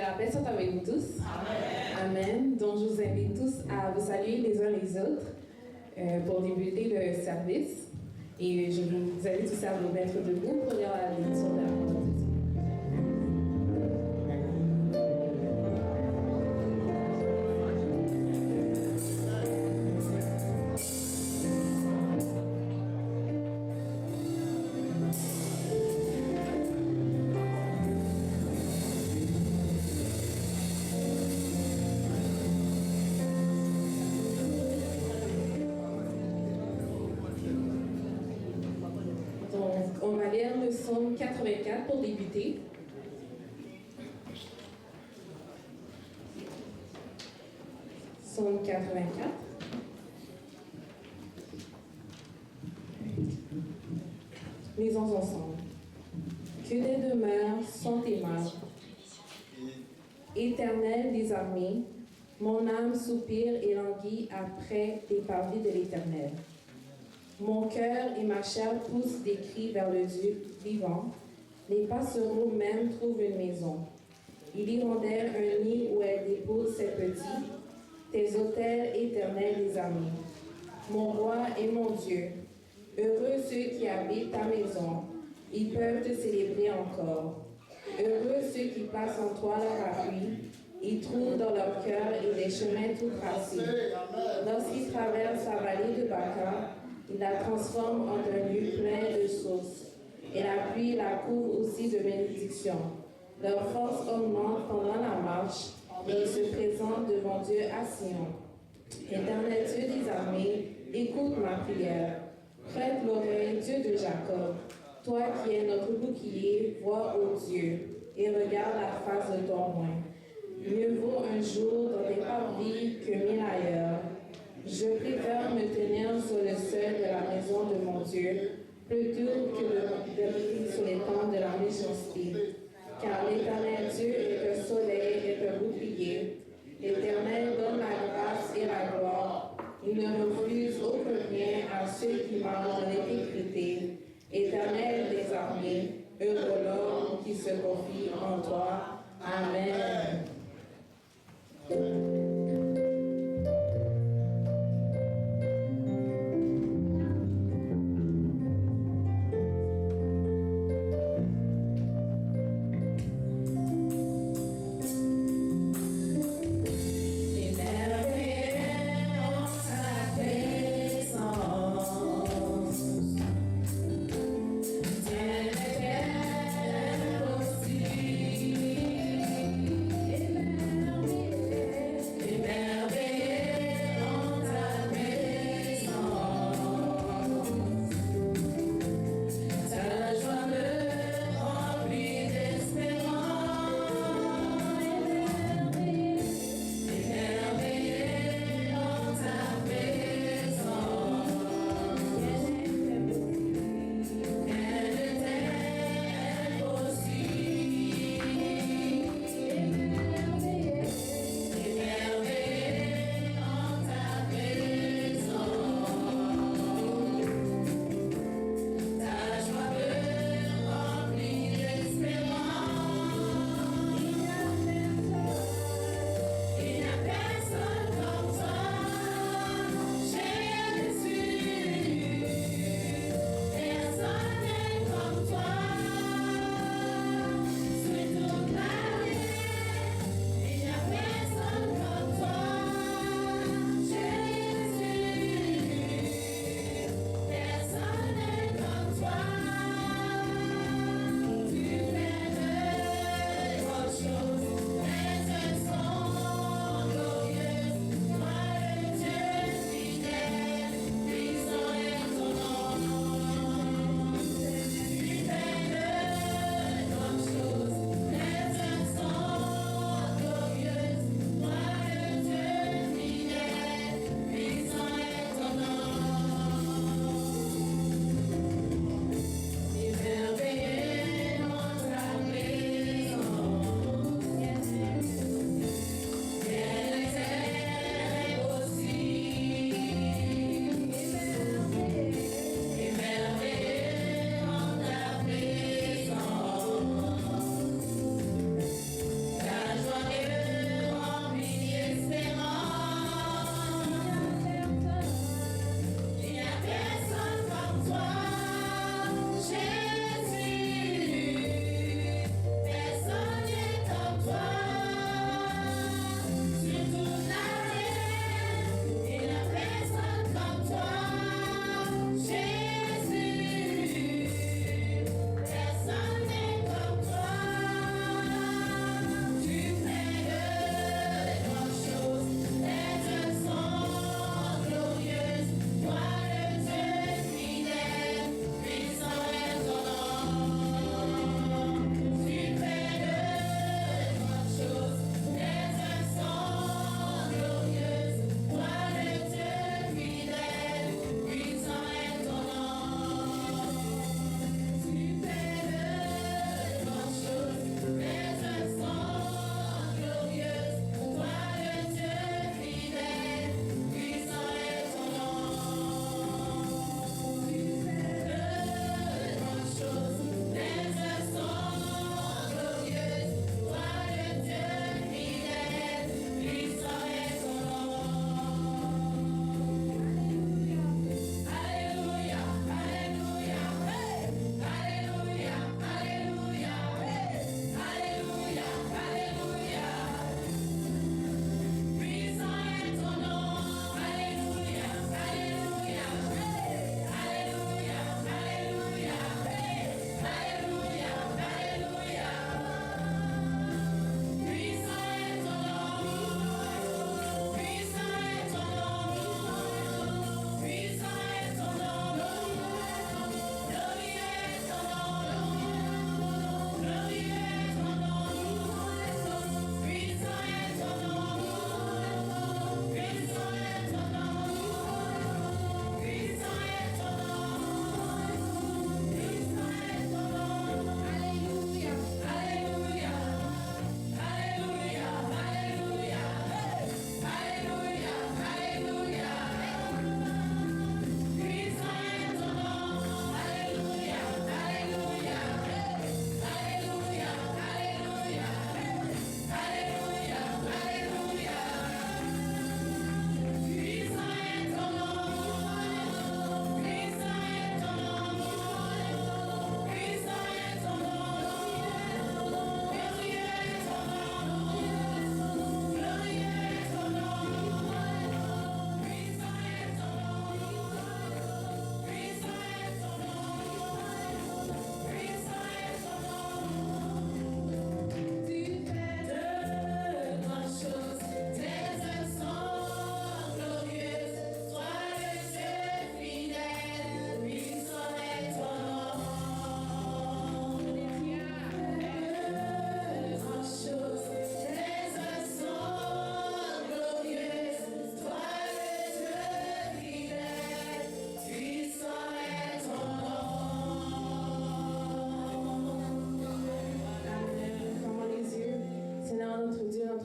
Que la paix soit avec vous tous. Amen. Amen. Donc, je vous invite tous à vous saluer les uns les autres pour débuter le service. Et je vous invite tous à vous mettre debout pour lire la lecture de la parole de Dieu. On va lire le psaume 84 pour débuter. Psaume 84. Lisons ensemble. Que des demeures sont tes mains, Éternel des armées, mon âme soupire et languit après les parvis de l'Éternel. Mon cœur et ma chair poussent des cris vers le Dieu vivant. Les passereaux même trouvent une maison. Ils hirondellent un nid où elle dépose ses petits. Tes autels éternels des armées. Mon roi et mon Dieu, heureux ceux qui habitent ta maison. Ils peuvent te célébrer encore. Heureux ceux qui placent en toi leur appui. Ils trouvent dans leur cœur et des chemins tout tracés. Lorsqu'ils traversent la vallée de Baca, il la transforme en un lieu plein de sources, et la pluie la couvre aussi de bénédictions. Leur force augmente pendant la marche, et ils se présentent devant Dieu à Sion. Éternel Dieu des armées, écoute ma prière. Prête l'oreille, Dieu de Jacob. Toi qui es notre bouclier, vois, ô Dieu, et regarde la face de ton roi. Mieux vaut un jour dans tes parvis que 1000 ailleurs. Je préfère me tenir sur le seuil de la maison de mon Dieu, plutôt que de vivre sur les tentes de la méchanceté. Car l'Éternel Dieu est un soleil et un bouclier. L'Éternel donne la grâce et la gloire. Il ne refuse aucun bien à ceux qui marchent dans l'intégrité. Éternel des armées, heureux l'homme qui se confie en toi. Amen. Aussi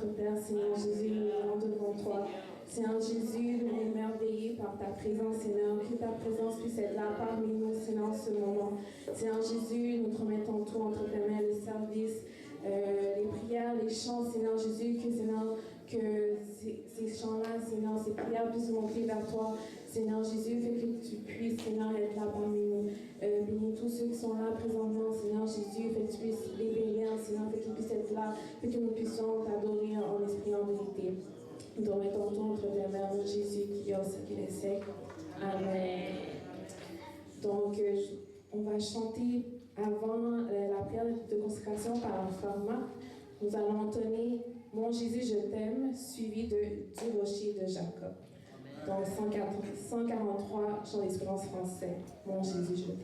notre Père, Seigneur Jésus, nous venons devant toi. Seigneur Jésus, nous sommes émerveillés par ta présence, Seigneur, que ta présence puisse être là parmi nous, Seigneur, en ce moment. Seigneur Jésus, nous te remettons tout entre tes mains, le service, les prières, les chants, Seigneur Jésus, que ces chants-là, Seigneur, ces prières puissent monter vers toi. Seigneur Jésus, fais que tu puisses, Seigneur, être là parmi nous. Bénis tous ceux qui sont là présentement, Seigneur Jésus, fais que tu puisses les bénir, Seigneur, fais qu'ils puissent être là, fais que nous puissions t'adorer en esprit et en vérité. Nous te remettons tout entre tes mains, mon Jésus, qui est au siècle des siècles. Amen. Donc, on va chanter avant la prière de consécration par un format. Nous allons entonner Mon Jésus, je t'aime, suivi de Du rocher de Jacob. Donc, 143, chant d'espérance français. Mon Jésus, je t'aime.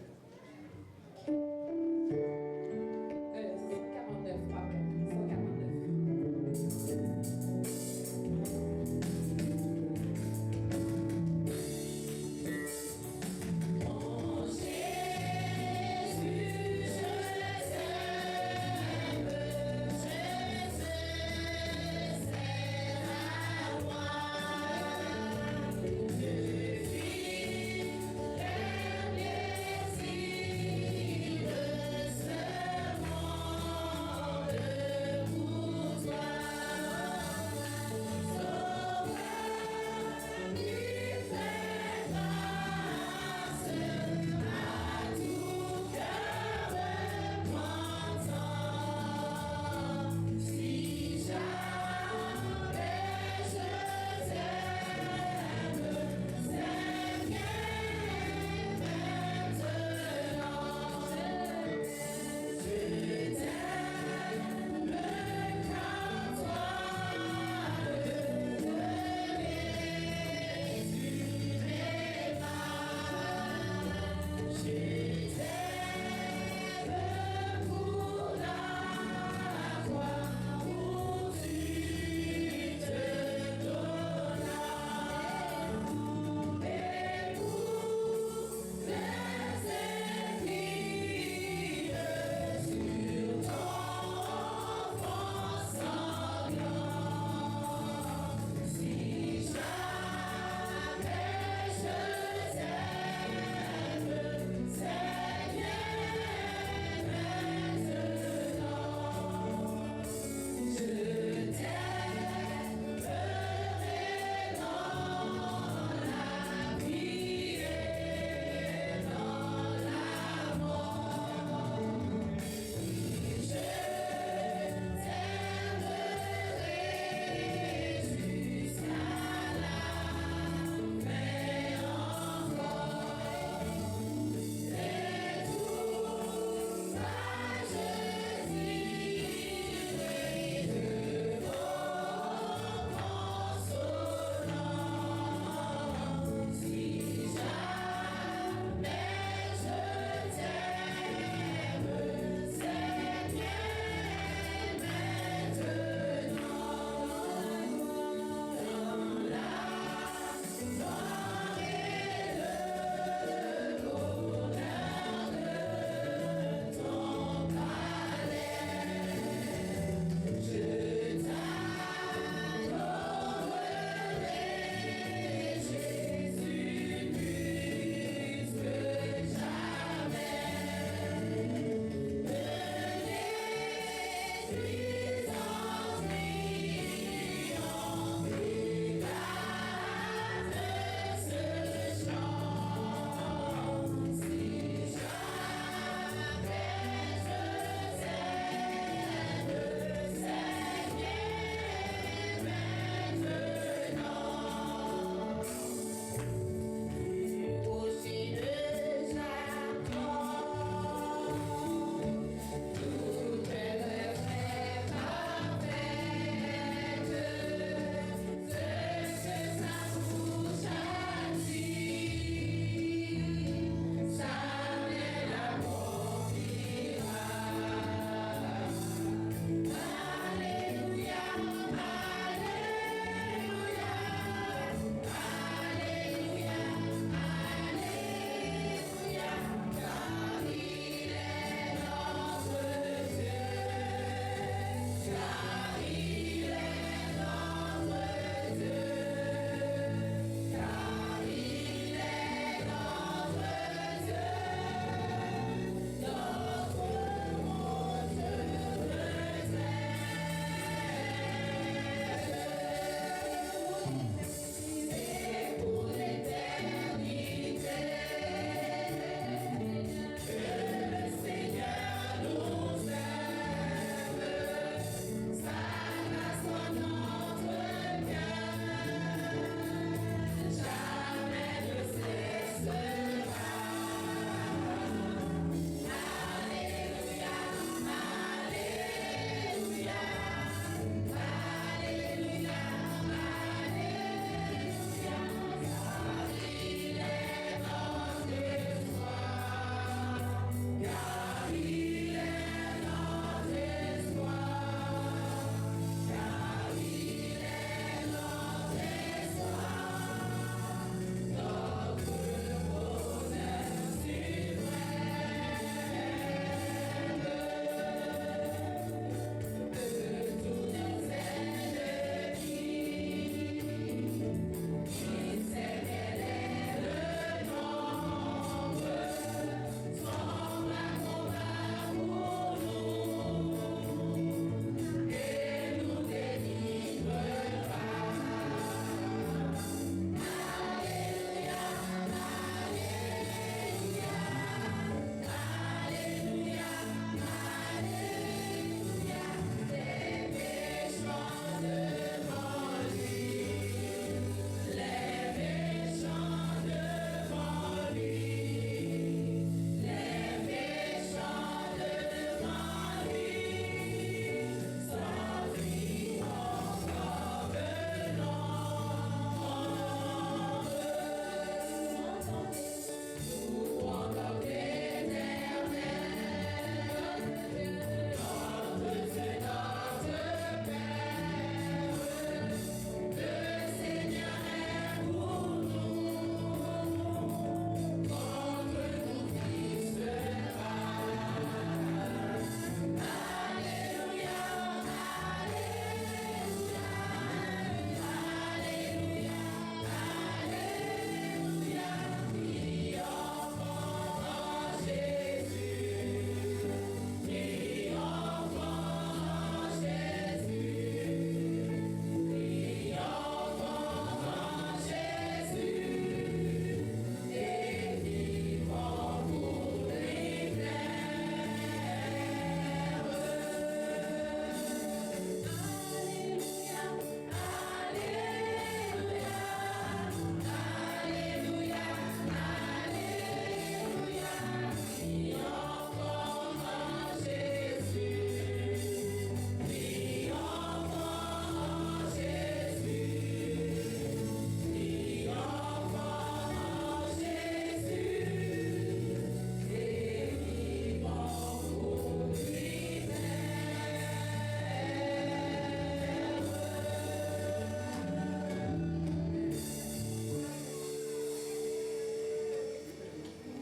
149, pardon. 149. Merci.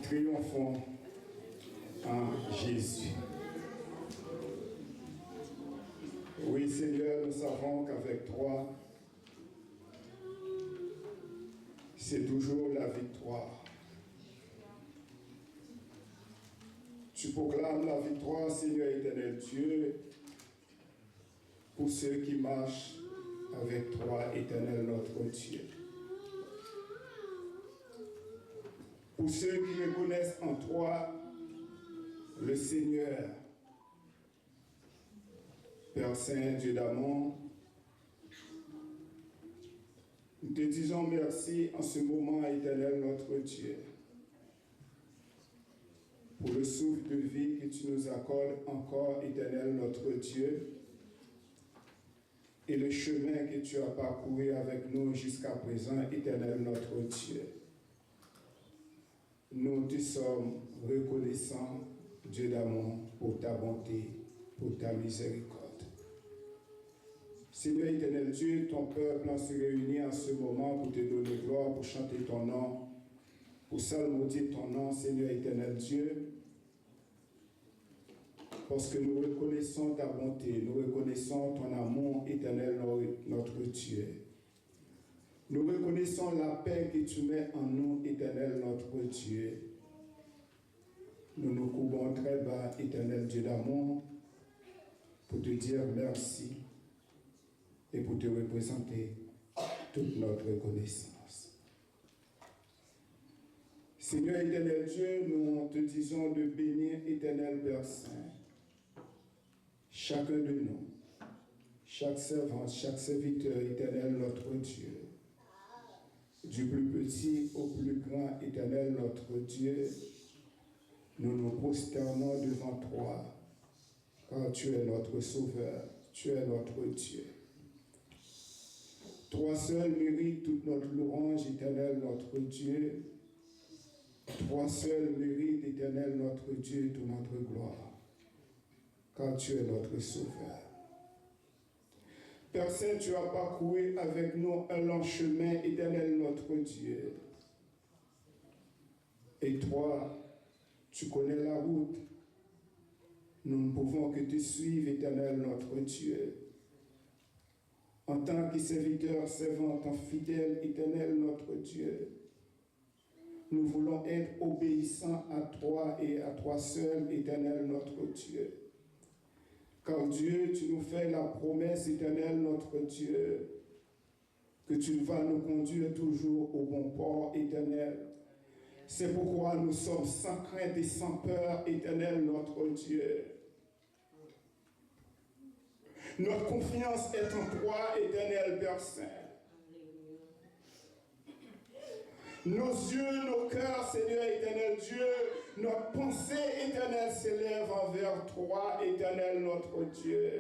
Triomphons en Jésus. Oui, Seigneur, nous savons qu'avec toi, c'est toujours la victoire. Tu proclames la victoire, Seigneur éternel Dieu, pour ceux qui marchent avec toi, éternel notre Dieu. Pour ceux qui reconnaissent en toi le Seigneur, Père Saint, Dieu d'amour, nous te disons merci en ce moment, éternel notre Dieu, pour le souffle de vie que tu nous accordes encore, éternel notre Dieu, et le chemin que tu as parcouru avec nous jusqu'à présent, éternel notre Dieu. Nous te sommes reconnaissants, Dieu d'amour, pour ta bonté, pour ta miséricorde. Seigneur éternel Dieu, ton peuple se réunit en ce moment pour te donner gloire, pour chanter ton nom, pour psalmodier ton nom, Seigneur éternel Dieu, parce que nous reconnaissons ta bonté, nous reconnaissons ton amour éternel, notre Dieu. Nous reconnaissons la paix que tu mets en nous, éternel, notre Dieu. Nous nous courbons très bas, éternel Dieu d'amour, pour te dire merci et pour te représenter toute notre reconnaissance. Seigneur éternel Dieu, nous te disons de bénir, éternel Père Saint, chacun de nous, chaque servante, chaque serviteur, éternel notre Dieu, du plus petit au plus grand, éternel notre Dieu, nous nous prosternons devant toi, car tu es notre Sauveur, tu es notre Dieu. Toi seul mérites toute notre louange, éternel notre Dieu. Toi seul mérites, éternel notre Dieu, toute notre gloire, car tu es notre Sauveur. Père Saint, tu as parcouru avec nous un long chemin, éternel notre Dieu. Et toi, tu connais la route. Nous ne pouvons que te suivre, éternel notre Dieu. En tant que serviteur, servant, fidèle, éternel notre Dieu, nous voulons être obéissants à toi et à toi seul, éternel notre Dieu. Car Dieu, tu nous fais la promesse, éternelle, notre Dieu, que tu vas nous conduire toujours au bon port, éternel. C'est pourquoi nous sommes sans crainte et sans peur, éternel, notre Dieu. Notre confiance est en toi, éternel Père Saint. Nos yeux, nos cœurs, Seigneur éternel Dieu, notre pensée éternelle s'élève envers toi, éternel notre Dieu.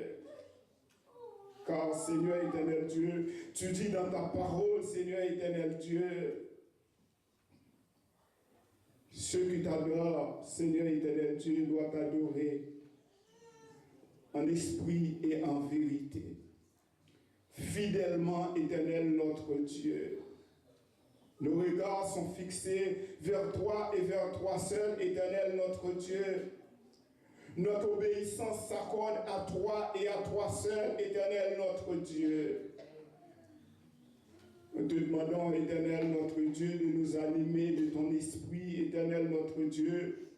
Car, Seigneur éternel Dieu, tu dis dans ta parole, Seigneur éternel Dieu, ceux qui t'adorent, Seigneur éternel Dieu, doivent t'adorer en esprit et en vérité. Fidèlement, éternel notre Dieu. Nos regards sont fixés vers toi et vers toi seul, éternel notre Dieu. Notre obéissance s'accorde à toi et à toi seul, éternel notre Dieu. Nous te demandons, éternel notre Dieu, de nous animer de ton esprit, éternel notre Dieu,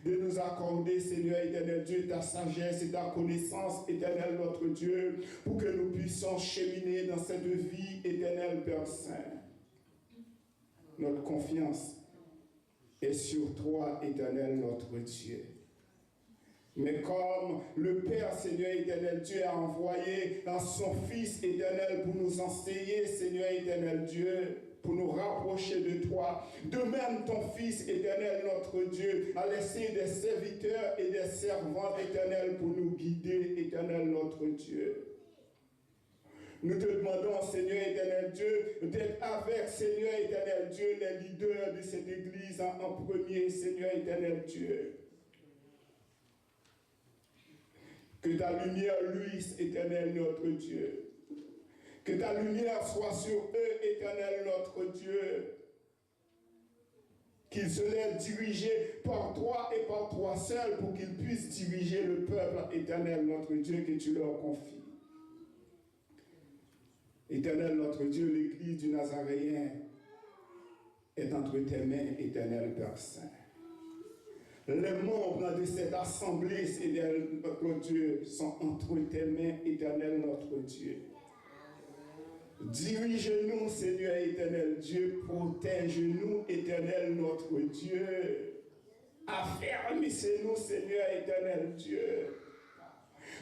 de nous accorder, Seigneur éternel Dieu, ta sagesse et ta connaissance, éternel notre Dieu, pour que nous puissions cheminer dans cette vie, éternel Père Saint. Notre confiance est sur toi, éternel notre Dieu. Mais comme le Père, Seigneur éternel Dieu, a envoyé dans son Fils éternel pour nous enseigner, Seigneur éternel Dieu, pour nous rapprocher de toi, de même ton Fils éternel notre Dieu a laissé des serviteurs et des servantes éternelles pour nous guider, éternel notre Dieu. Nous te demandons, Seigneur éternel Dieu, d'être avec, Seigneur éternel Dieu, les leaders de cette église en premier, Seigneur éternel Dieu. Que ta lumière luise, éternel notre Dieu. Que ta lumière soit sur eux, éternel notre Dieu. qu'il se laisse diriger par toi et par toi seul pour qu'il puisse diriger le peuple éternel, notre Dieu, que tu leur confies. Éternel, notre Dieu, l'Église du Nazaréen est entre tes mains, éternel Père Saint. Les membres de cette assemblée, Seigneur notre Dieu, sont entre tes mains, éternel notre Dieu. Dirige-nous, Seigneur éternel Dieu, protège-nous, éternel notre Dieu. Affermissez-nous, Seigneur éternel Dieu.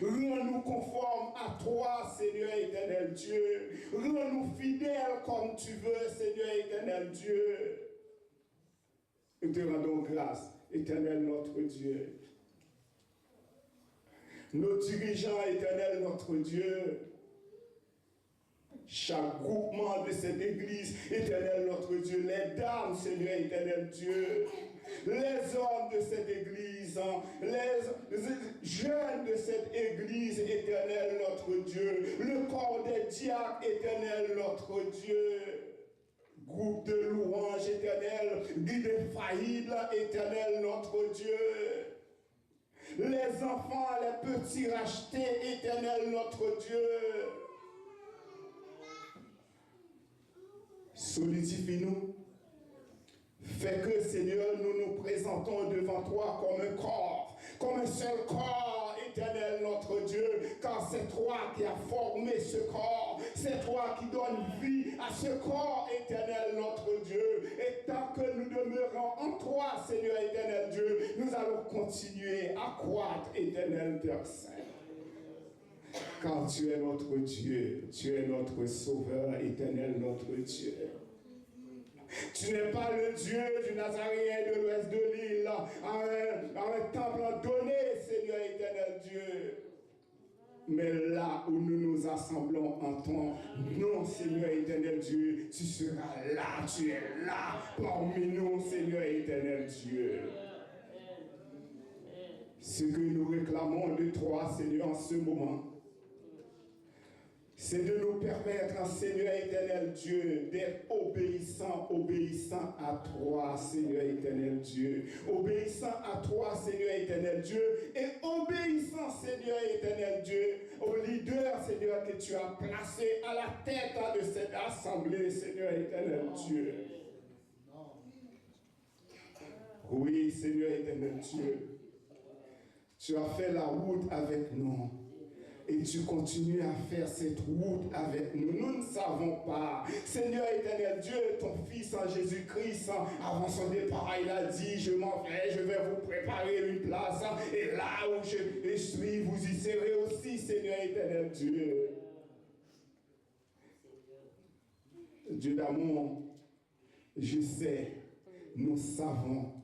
Rends-nous conformes à toi, Seigneur éternel Dieu. Rends-nous fidèles comme tu veux, Seigneur éternel Dieu. Nous te rendons grâce, éternel notre Dieu. Nos dirigeants, éternel notre Dieu. Chaque groupement de cette église, éternel notre Dieu, les dames, Seigneur éternel Dieu, les hommes de cette église, les jeunes de cette église, éternel notre Dieu, le corps des diacres, éternel notre Dieu, groupe de louanges, éternel, guide infaillible, éternel notre Dieu, les enfants, les petits rachetés, éternel notre Dieu. Solidifie-nous. Fais que, Seigneur, nous nous présentons devant toi comme un corps, comme un seul corps, éternel notre Dieu, car c'est toi qui as formé ce corps, c'est toi qui donnes vie à ce corps, éternel notre Dieu. Et tant que nous demeurons en toi, Seigneur éternel Dieu, nous allons continuer à croître, éternel Père Saint. Car tu es notre Dieu, tu es notre Sauveur éternel, notre Dieu. Tu n'es pas le Dieu du Nazaréen de l'ouest de l'île, à un temple donné, Seigneur éternel Dieu. Mais là où nous nous assemblons en ton nom, Seigneur éternel Dieu, tu seras là, tu es là parmi nous, Seigneur éternel Dieu. Ce que nous réclamons de toi, Seigneur, en ce moment, c'est de nous permettre, Seigneur éternel Dieu, d'être obéissants à toi, Seigneur éternel Dieu. Obéissants à toi, Seigneur éternel Dieu, et obéissant, Seigneur éternel Dieu, au leader, Seigneur, que tu as placé à la tête de cette assemblée, Seigneur éternel Dieu. Oui, Seigneur éternel Dieu, tu as fait la route avec nous. Et tu continues à faire cette route avec nous. Nous ne savons pas. Seigneur éternel Dieu, ton Fils en Jésus-Christ, avant son départ, il a dit, je m'en vais, je vais vous préparer une place. Et là où je suis, vous y serez aussi, Seigneur éternel Dieu. Dieu d'amour, je sais, nous savons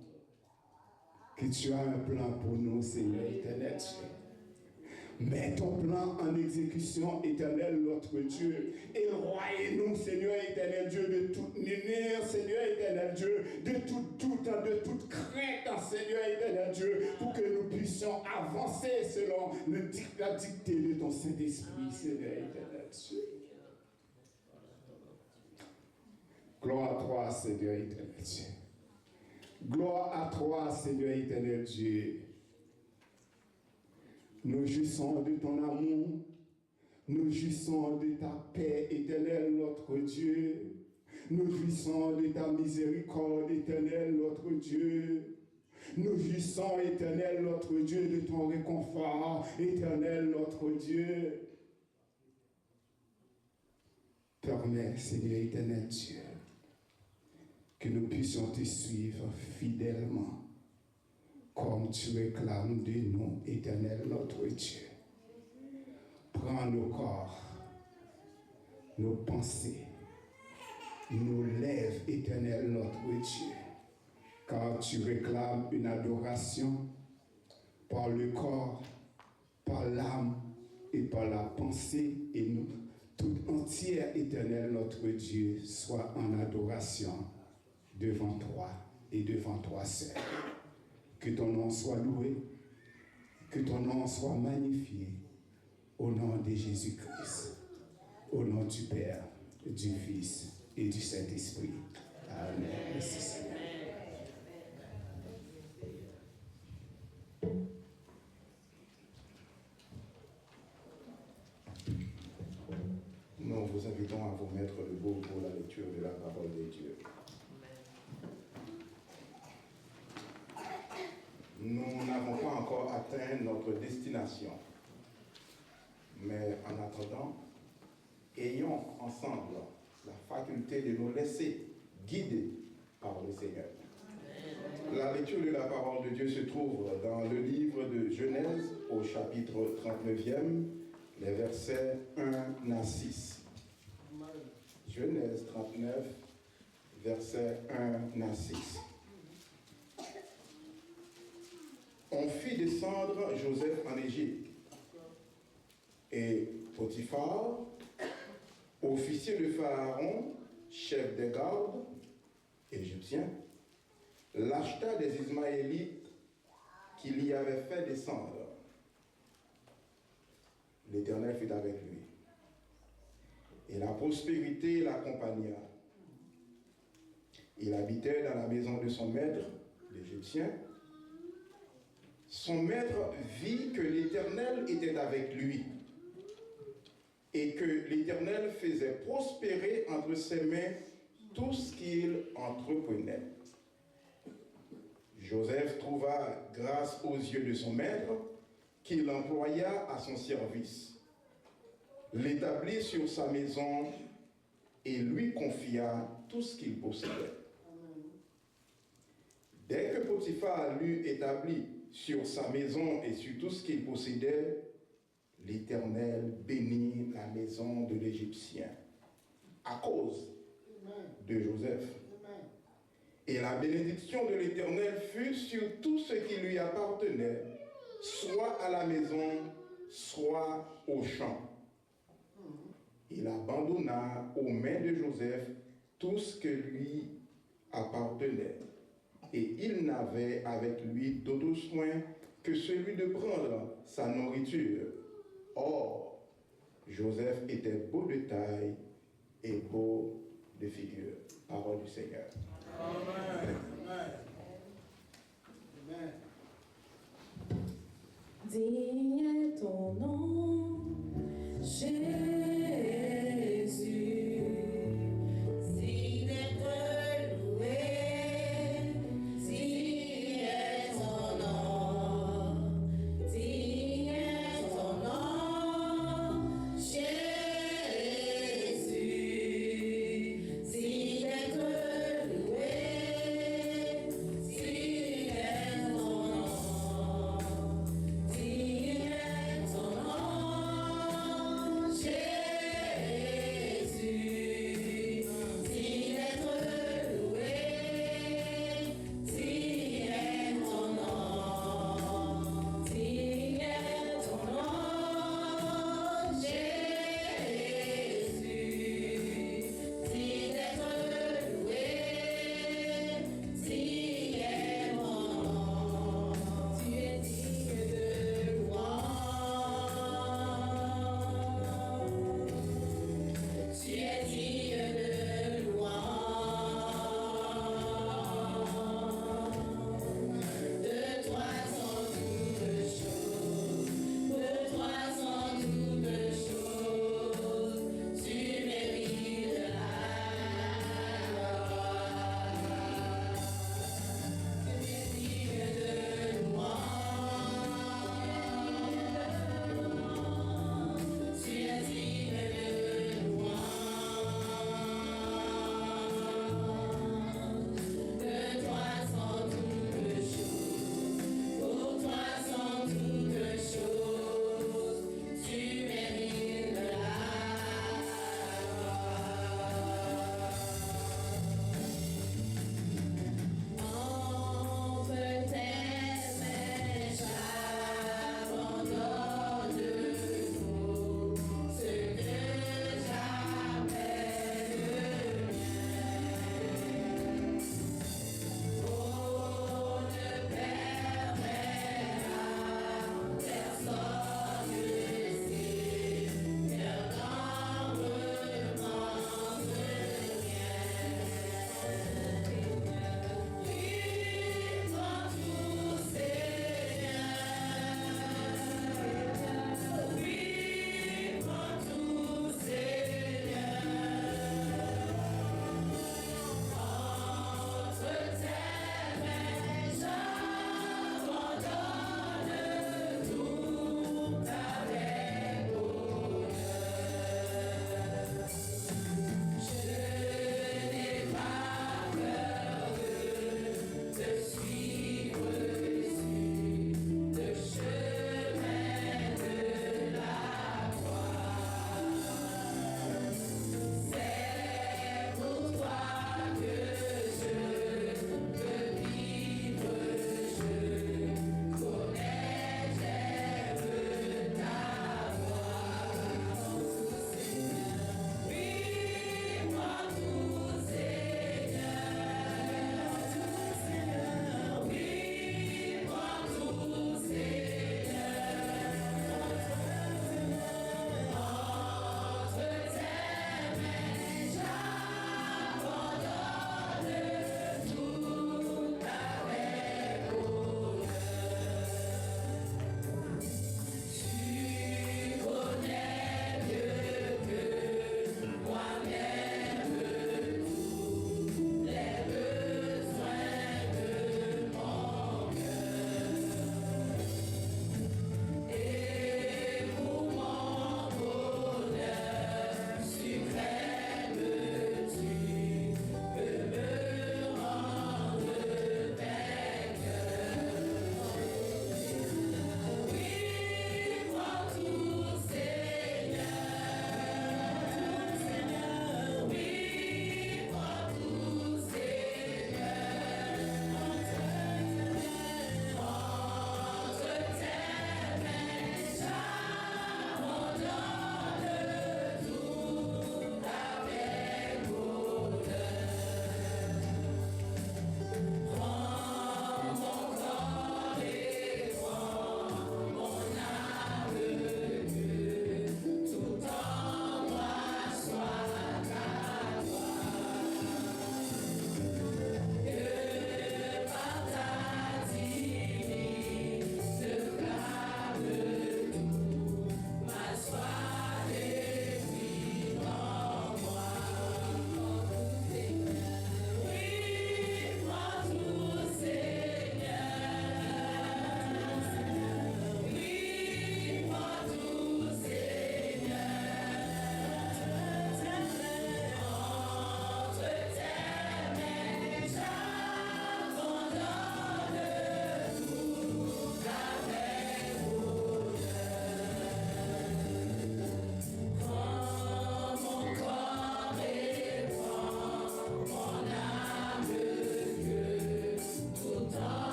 que tu as un plan pour nous, Seigneur éternel Dieu. Mets ton plan en exécution, éternel notre Dieu. Éloignez-nous, Seigneur éternel Dieu, de toute lumière, Seigneur éternel Dieu, de tout doute, de toute crainte, Seigneur éternel Dieu, pour que nous puissions avancer selon la dictée de ton Saint-Esprit, Seigneur éternel Dieu. Gloire à toi, Seigneur éternel Dieu. Gloire à toi, Seigneur éternel Dieu. Nous jouissons de ton amour, nous jouissons de ta paix éternelle, notre Dieu. Nous jouissons de ta miséricorde éternelle, notre Dieu. Nous jouissons, éternel, notre Dieu, de ton réconfort éternel, notre Dieu. Permets, Seigneur éternel Dieu, que nous puissions te suivre fidèlement. Comme tu réclames de nous, éternel notre Dieu. Prends nos corps, nos pensées, nos lèvres, éternel notre Dieu. Car tu réclames une adoration par le corps, par l'âme et par la pensée. Et nous, tout entière, éternel notre Dieu, soit en adoration devant toi et devant toi seul. Que ton nom soit loué, que ton nom soit magnifié, au nom de Jésus-Christ, au nom du Père, du Fils et du Saint-Esprit. Amen. Merci Seigneur. invitons à vous mettre debout pour la lecture de la parole de Dieu. Nous n'avons pas encore atteint notre destination. Mais en attendant, ayons ensemble la faculté de nous laisser guider par le Seigneur. La lecture de la parole de Dieu se trouve dans le livre de Genèse au chapitre 39e, les versets 1 à 6. Genèse 39, versets 1 à 6. On fit descendre Joseph en Égypte. Et Potiphar, officier de Pharaon, chef des gardes égyptiens, l'acheta des Ismaélites qu'il y avait fait descendre. L'Éternel fut avec lui. Et la prospérité l'accompagna. Il habitait dans la maison de son maître, l'Égyptien. Son maître vit que l'Éternel était avec lui et que l'Éternel faisait prospérer entre ses mains tout ce qu'il entreprenait. Joseph trouva grâce aux yeux de son maître, qu'il employa à son service, l'établit sur sa maison et lui confia tout ce qu'il possédait. Dès que Potiphar l'eut établi sur sa maison et sur tout ce qu'il possédait, l'Éternel bénit la maison de l'Égyptien à cause de Joseph. Et la bénédiction de l'Éternel fut sur tout ce qui lui appartenait, soit à la maison, soit au champ. Il abandonna aux mains de Joseph tout ce que lui appartenait. Et il n'avait avec lui d'autre soin que celui de prendre sa nourriture. Or, Joseph était beau de taille et beau de figure. Parole du Seigneur. Amen. Amen. Digne est ton nom, Jésus. Digne d'être loué, digne est ton nom, digne est ton nom, Jésus. Digne d'être loué, digne est ton nom, digne est ton nom, Jésus.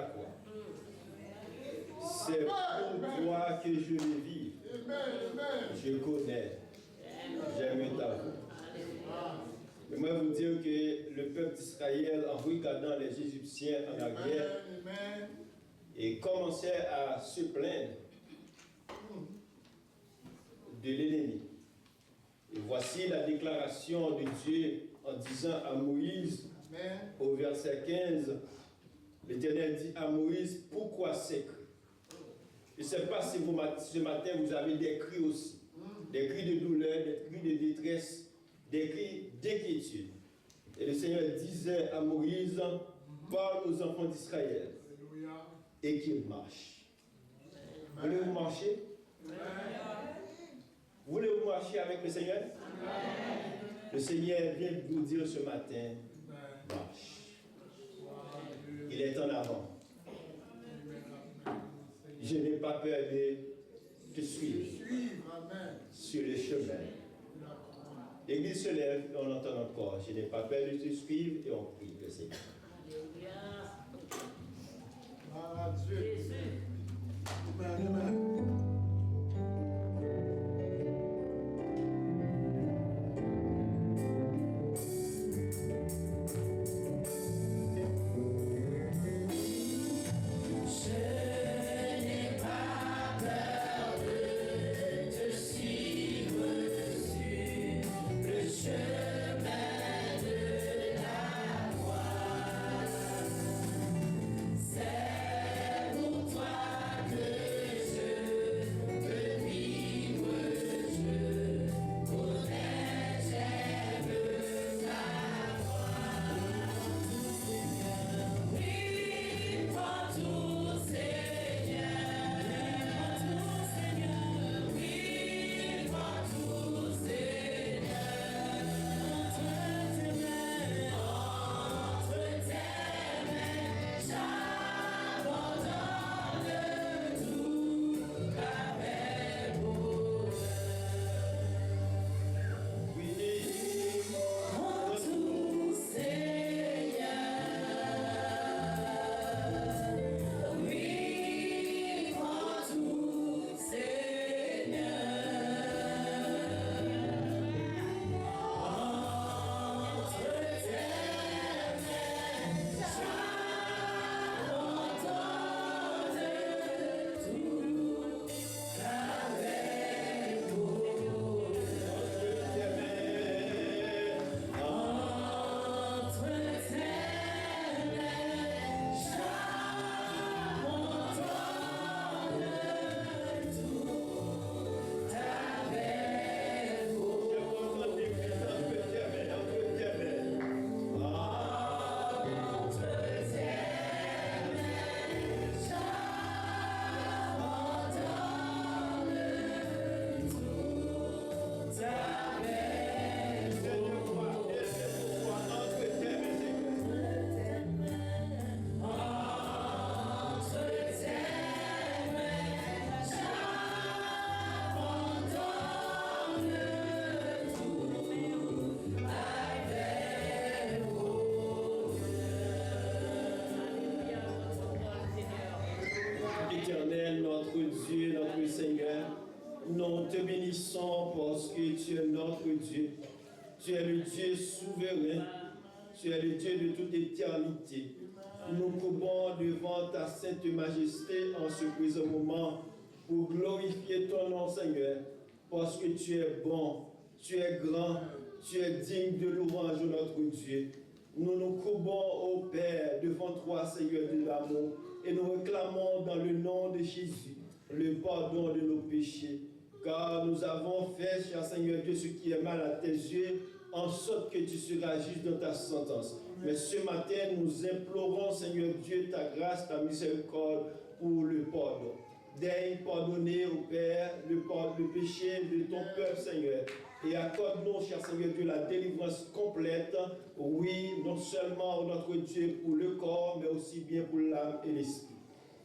la croix. C'est pour toi que je vais vivre. Je connais. J'aime ta voix. J'aimerais vous dire que le peuple d'Israël, en regardant les Égyptiens en arrière, et commençait à se plaindre de l'ennemi. Et voici la déclaration de Dieu en disant à Moïse, au verset 15, l'Éternel dit à Moïse, pourquoi ces cris? Je ne sais pas si ce matin vous avez des cris aussi, des cris de douleur, des cris de détresse, des cris d'inquiétude. Et le Seigneur disait à Moïse, parle aux enfants d'Israël et qu'ils marchent. Voulez-vous marcher? Voulez-vous marcher avec le Seigneur? Le Seigneur vient de nous dire ce matin, marche. Il est en avant. Je n'ai pas peur de te suivre sur le chemin. L'Église se lève et on entend encore. Je n'ai pas peur de te suivre et on prie le Seigneur. Éternel, notre Dieu, notre Seigneur, nous te bénissons parce que tu es notre Dieu. Tu es le Dieu souverain. Tu es le Dieu de toute éternité. Nous coupons devant ta sainte majesté en ce présent moment pour glorifier ton nom, Seigneur, parce que tu es bon, tu es grand, tu es digne de louange, notre Dieu. Nous nous courbons, ô Père, devant toi, Seigneur de l'amour, et nous réclamons dans le nom de Jésus le pardon de nos péchés, car nous avons fait, cher Seigneur Dieu, ce qui est mal à tes yeux, en sorte que tu seras juste dans ta sentence. Mais ce matin, nous implorons, Seigneur Dieu, ta grâce, ta miséricorde pour le pardon. Daigne pardonner au Père le péché de ton peuple, Seigneur. Et accorde-nous, cher Seigneur Dieu, la délivrance complète, oui, non seulement, notre Dieu, pour le corps, mais aussi bien pour l'âme et l'esprit.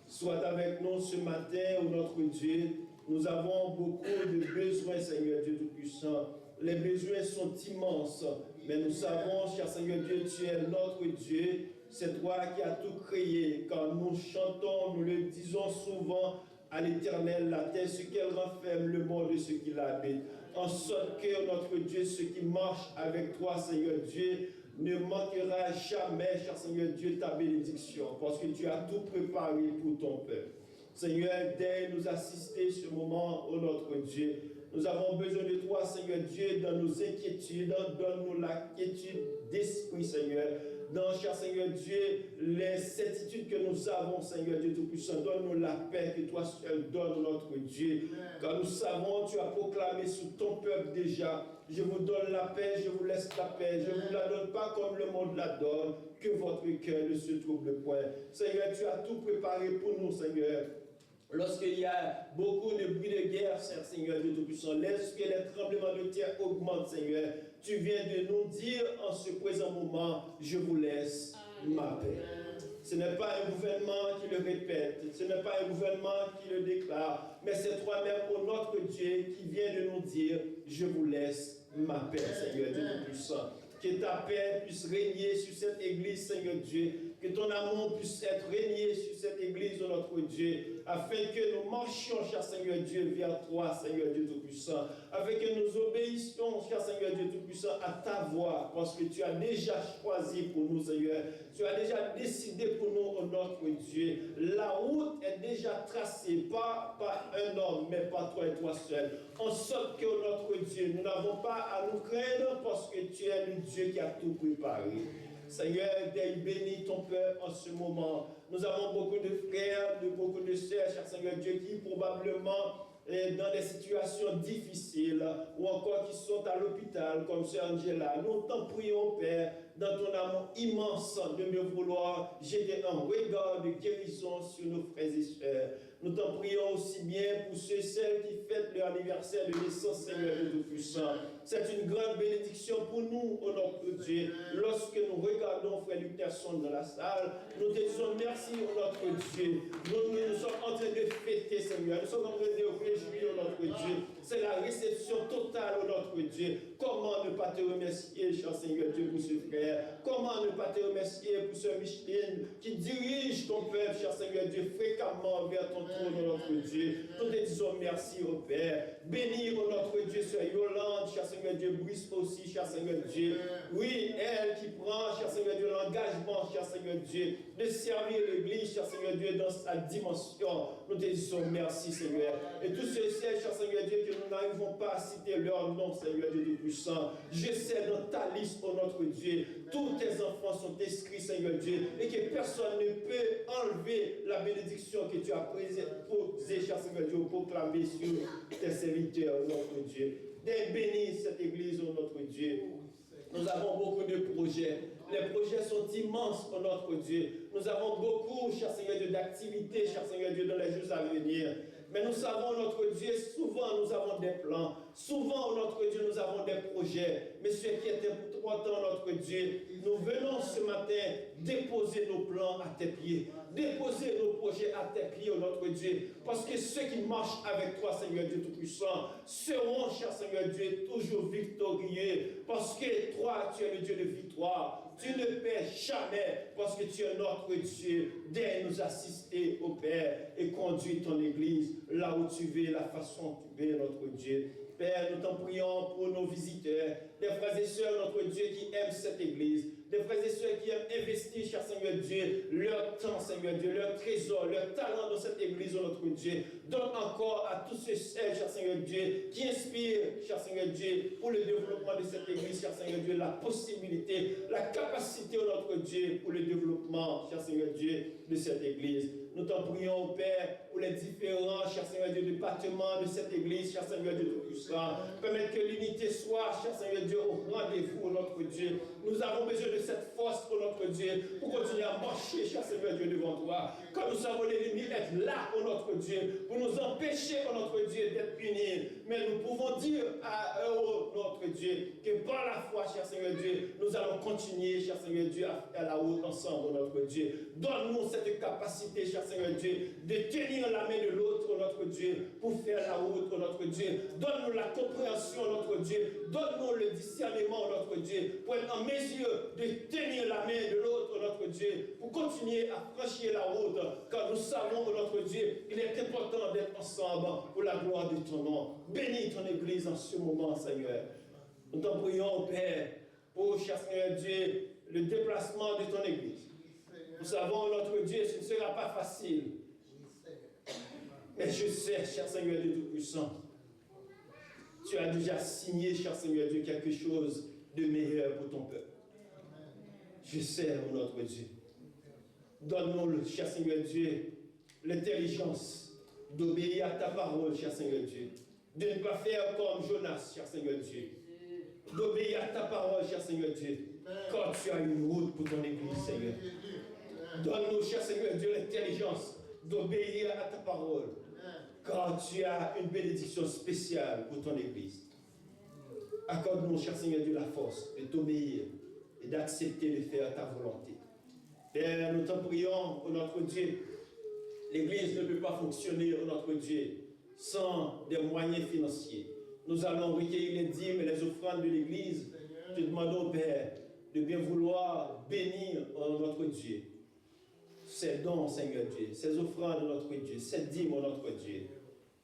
Sois avec nous ce matin, notre Dieu. Nous avons beaucoup de besoins, Seigneur Dieu Tout-Puissant. Les besoins sont immenses, mais nous savons, cher Seigneur Dieu, tu es notre Dieu. C'est toi qui as tout créé. Quand nous chantons, nous le disons souvent à l'Éternel, la terre, ce qu'elle renferme, le monde et ce qui l'habite. En sorte que notre Dieu, ce qui marche avec toi, Seigneur Dieu, ne manquera jamais, cher Seigneur Dieu, ta bénédiction, parce que tu as tout préparé pour ton peuple. Seigneur, daigne nous assister ce moment, ô notre Dieu. Nous avons besoin de toi, Seigneur Dieu, dans nos inquiétudes. Donne-nous la quiétude d'esprit, Seigneur. Dans, cher Seigneur Dieu, les certitudes que nous avons, Seigneur Dieu Tout-Puissant, donne-nous la paix que toi seul donnes, notre Dieu. Car nous savons, tu as proclamé sous ton peuple déjà, je vous donne la paix, je vous laisse la paix, je ne vous la donne pas comme le monde la donne, que votre cœur ne se trouble point. Seigneur, tu as tout préparé pour nous, Seigneur. Lorsqu'il y a beaucoup de bruit de guerre, Seigneur Dieu Tout-Puissant, lorsque les tremblements de terre augmentent, Seigneur, tu viens de nous dire en ce présent moment, je vous laisse ma paix. Ce n'est pas un gouvernement qui le répète, ce n'est pas un gouvernement qui le déclare, mais c'est toi-même, ô notre Dieu, qui vient de nous dire, je vous laisse ma paix, Seigneur Dieu Tout-Puissant. Que ta paix puisse régner sur cette église, Seigneur Dieu. Que ton amour puisse être régné sur cette église, oh notre Dieu. Afin que nous marchions, cher Seigneur Dieu, vers toi, Seigneur Dieu Tout-Puissant. Afin que nous obéissions, cher Seigneur Dieu Tout-Puissant, à ta voix. Parce que tu as déjà choisi pour nous, Seigneur. Tu as déjà décidé pour nous, oh notre Dieu. La route est déjà tracée, pas par un homme, mais par toi et toi seul. En sorte que, oh notre Dieu, nous n'avons pas à nous craindre parce que tu es le Dieu qui a tout préparé. Seigneur, bénis ton peuple en ce moment. Nous avons beaucoup de frères, beaucoup de sœurs, cher Seigneur Dieu, qui probablement dans des situations difficiles ou encore qui sont à l'hôpital, comme sœur Angela. Nous t'en prions, Père, dans ton amour immense de me vouloir jeter un regard de guérison sur nos frères et sœurs. Nous t'en prions aussi bien pour ceux et celles qui fêtent leur anniversaire de naissance, Seigneur Tout-Puissant. C'est une grande bénédiction pour nous, ô notre Dieu. Lorsque nous regardons frère Luc Terson dans la salle, nous te disons merci, ô notre Dieu. Nous sommes en train de fêter, Seigneur. Nous sommes en train de réjouir, ô notre Dieu. C'est la réception totale, ô notre Dieu. Comment ne pas te remercier, cher Seigneur Dieu, pour ce frère? Comment ne pas te remercier pour ce Micheline qui dirige ton peuple, cher Seigneur Dieu, fréquemment vers ton trône, ô notre Dieu. Nous te disons merci, ô Père. Bénis, ô notre Dieu, sur Yolande, cher Seigneur Dieu, Brice aussi, cher Seigneur Dieu. Oui, elle qui prend, cher Seigneur Dieu, l'engagement, cher Seigneur Dieu, de servir l'Église, cher Seigneur Dieu, dans sa dimension. Nous te disons merci, Seigneur. Et tous ceux, cher Seigneur Dieu, que nous n'arrivons pas à citer leur nom, Seigneur Dieu Tout-Puissant. Je sais dans ta liste, ô notre Dieu, tous tes enfants sont inscrits, Seigneur Dieu, et que personne ne peut enlever la bénédiction que tu as posée, cher Seigneur Dieu, proclamer sur tes serviteurs, ô notre Dieu. Bénis cette église, ô notre Dieu. Nous avons beaucoup de projets. Les projets sont immenses, ô notre Dieu. Nous avons beaucoup, cher Seigneur Dieu, d'activités, cher Seigneur Dieu, dans les jours à venir. Mais nous savons, notre Dieu, souvent nous avons des plans. Souvent, notre Dieu, nous avons des projets. Mais ce qui est important, notre Dieu, nous venons ce matin déposer nos plans à tes pieds. Déposer nos projets à tes pieds, notre Dieu. Parce que ceux qui marchent avec toi, Seigneur Dieu Tout-Puissant, seront, cher Seigneur Dieu, toujours victorieux. Parce que toi, tu es le Dieu de victoire. Tu ne perds jamais parce que tu es notre Dieu. Daigne nous assister au Père et conduis ton Église là où tu veux, la façon dont tu veux, notre Dieu. Père, nous t'en prions pour nos visiteurs, des frères et sœurs, notre Dieu, qui aiment cette Église, des frères et sœurs qui aiment investir, cher Seigneur Dieu, leur temps, Seigneur Dieu, leur trésor, leur talent dans cette Église, notre Dieu. Donne encore à tous ceux, cher Seigneur Dieu, qui inspirent, cher Seigneur Dieu, pour le développement de cette Église, cher Seigneur Dieu, la possibilité, la capacité, notre Dieu, pour le développement, cher Seigneur Dieu, de cette Église. Nous t'en prions, Père, pour les différents, cher Seigneur Dieu, départements de cette Église, cher Seigneur Dieu Tout-Puissant. Permettre que l'unité soit, cher Seigneur Dieu, au rendez-vous, notre Dieu. Nous avons besoin de cette force, notre Dieu, pour continuer à marcher, cher Seigneur Dieu, devant toi. Quand nous savons l'ennemi être là, notre Dieu, pour nous empêcher, notre Dieu, d'être unis. Mais nous pouvons dire à notre Dieu, que par la foi, cher Seigneur Dieu, nous allons continuer, cher Seigneur Dieu, à faire la route ensemble, notre Dieu. Donne-nous cette capacité, cher Seigneur Dieu, de tenir la main de l'autre, notre Dieu, pour faire la route, notre Dieu. Donne-nous la compréhension, notre Dieu. Donne-nous le discernement, notre Dieu, pour être en mesure de tenir la main de l'autre, notre Dieu, pour continuer à franchir la route, car nous savons, oh notre Dieu, il est important d'être ensemble pour la gloire de ton nom. Bénis ton Église en ce moment, Seigneur. Nous t'en prions, Père, pour, cher Seigneur Dieu, le déplacement de ton Église. Nous savons, notre Dieu, ce ne sera pas facile. Mais je sais, cher Seigneur Dieu Tout-Puissant, tu as déjà signé, cher Seigneur Dieu, quelque chose de meilleur pour ton peuple. Je sais, mon notre Dieu. Donne-nous, cher Seigneur Dieu, l'intelligence d'obéir à ta parole, cher Seigneur Dieu. De ne pas faire comme Jonas, cher Seigneur Dieu. D'obéir à ta parole, cher Seigneur Dieu. Quand tu as une route pour ton Église, Seigneur. Donne-nous, cher Seigneur Dieu, l'intelligence d'obéir à ta parole. Car tu as une bénédiction spéciale pour ton Église. Accorde-nous, cher Seigneur Dieu, la force de t'obéir et d'accepter de faire ta volonté. Père, nous t'en prions, ô notre Dieu. L'Église ne peut pas fonctionner, ô notre Dieu, sans des moyens financiers. Nous allons recueillir les dîmes et les offrandes de l'Église. Te demandons, Père, de bien vouloir bénir, ô notre Dieu, ces dons, Seigneur Dieu, ces offrandes, ô notre Dieu, ces dîmes, ô notre Dieu,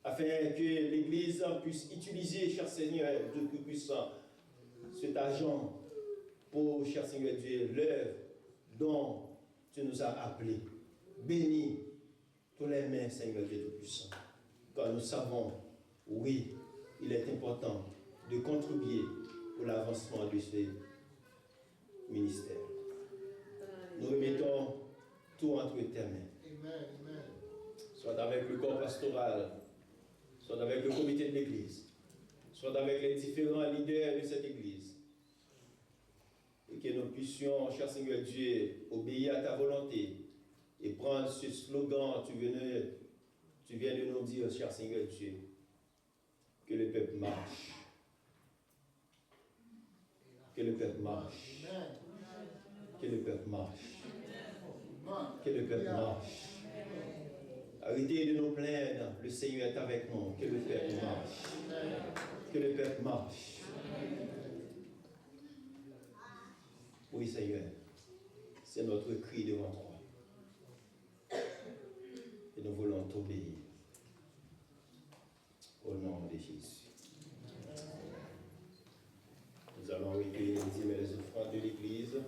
afin que l'Église puisse utiliser, cher Seigneur Dieu Tout-Puissant, cet argent pour, cher Seigneur Dieu, l'œuvre dont tu nous as appelés. Bénis tous les mains, Seigneur Dieu Tout-Puissant, car nous savons, oui, il est important de contribuer pour l'avancement de ce ministère. Nous remettons tout entre tes mains. Soit avec le corps pastoral, soit avec le comité de l'Église, soit avec les différents leaders de cette Église. Et que nous puissions, cher Seigneur Dieu, obéir à ta volonté et prendre ce slogan que tu viens de nous dire, cher Seigneur Dieu, que le peuple marche. Que le peuple marche. Que le peuple marche. Que le peuple marche. Arrêtez de nous plaindre, le Seigneur est avec nous. Que le peuple marche. Que le peuple marche. Oui, Seigneur, c'est notre cri devant toi. Et nous voulons t'obéir. Au nom de Jésus. Nous allons recueillir les dîmes et les offrandes de l'Église.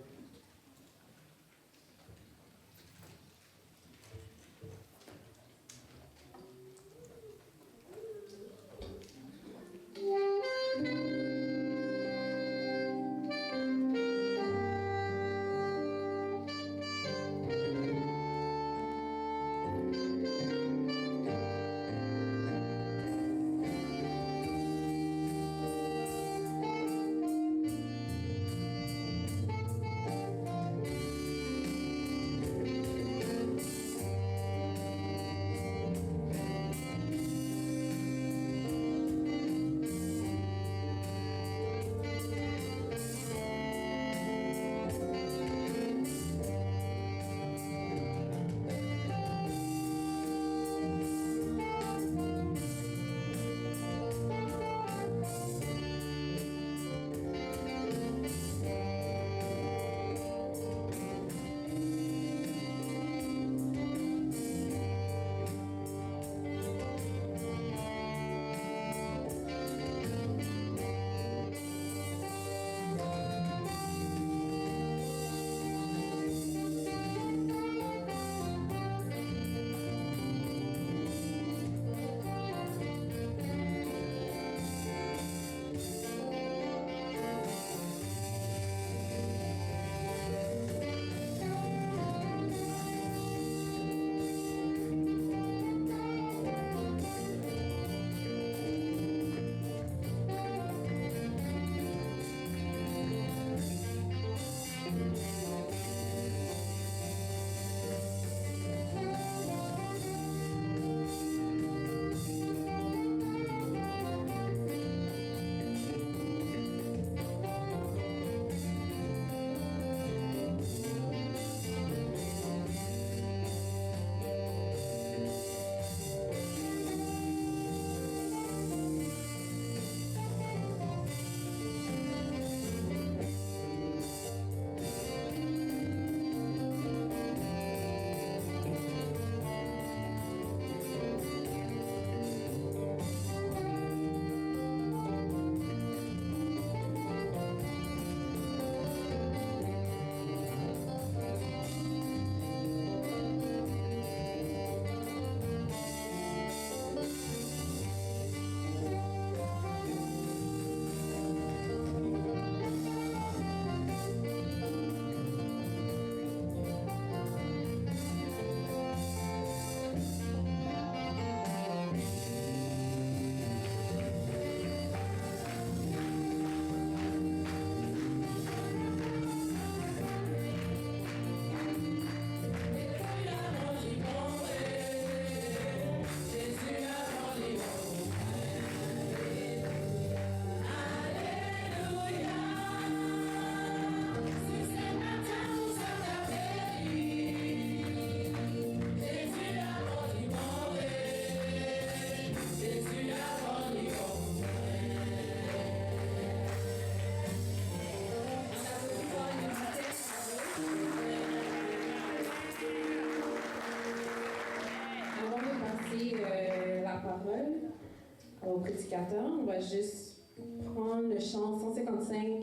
au prédicateur. On va juste prendre le chant 155,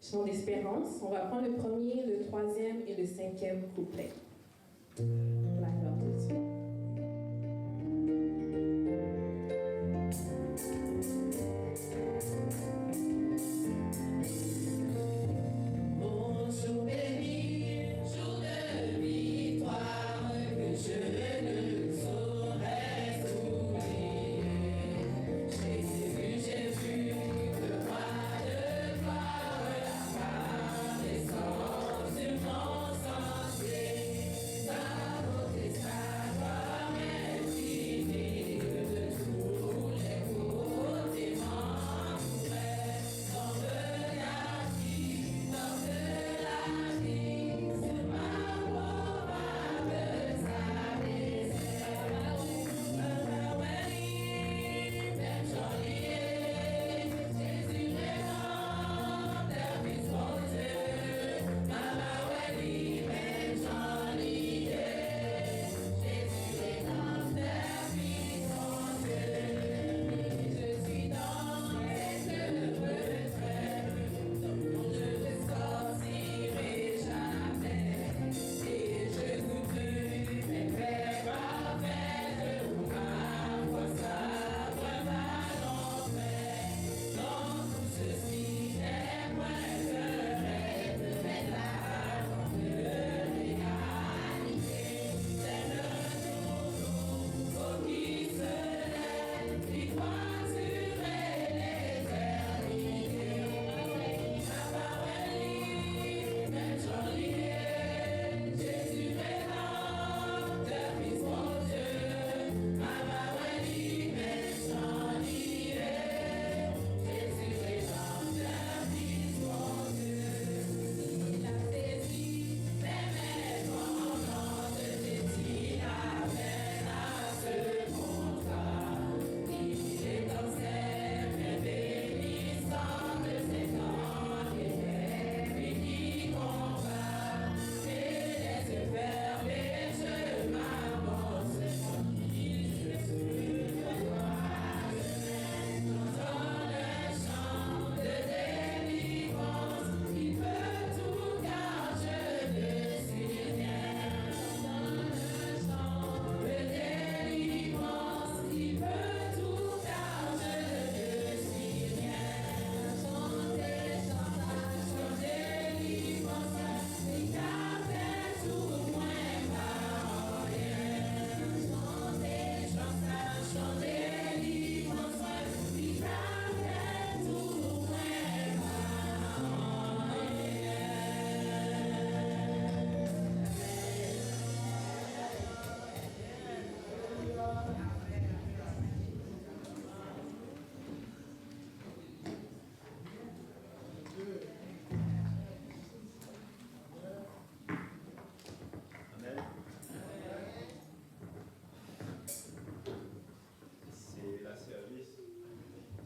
chant d'espérance. On va prendre le premier, le troisième et le cinquième couplet. La gloire de Dieu.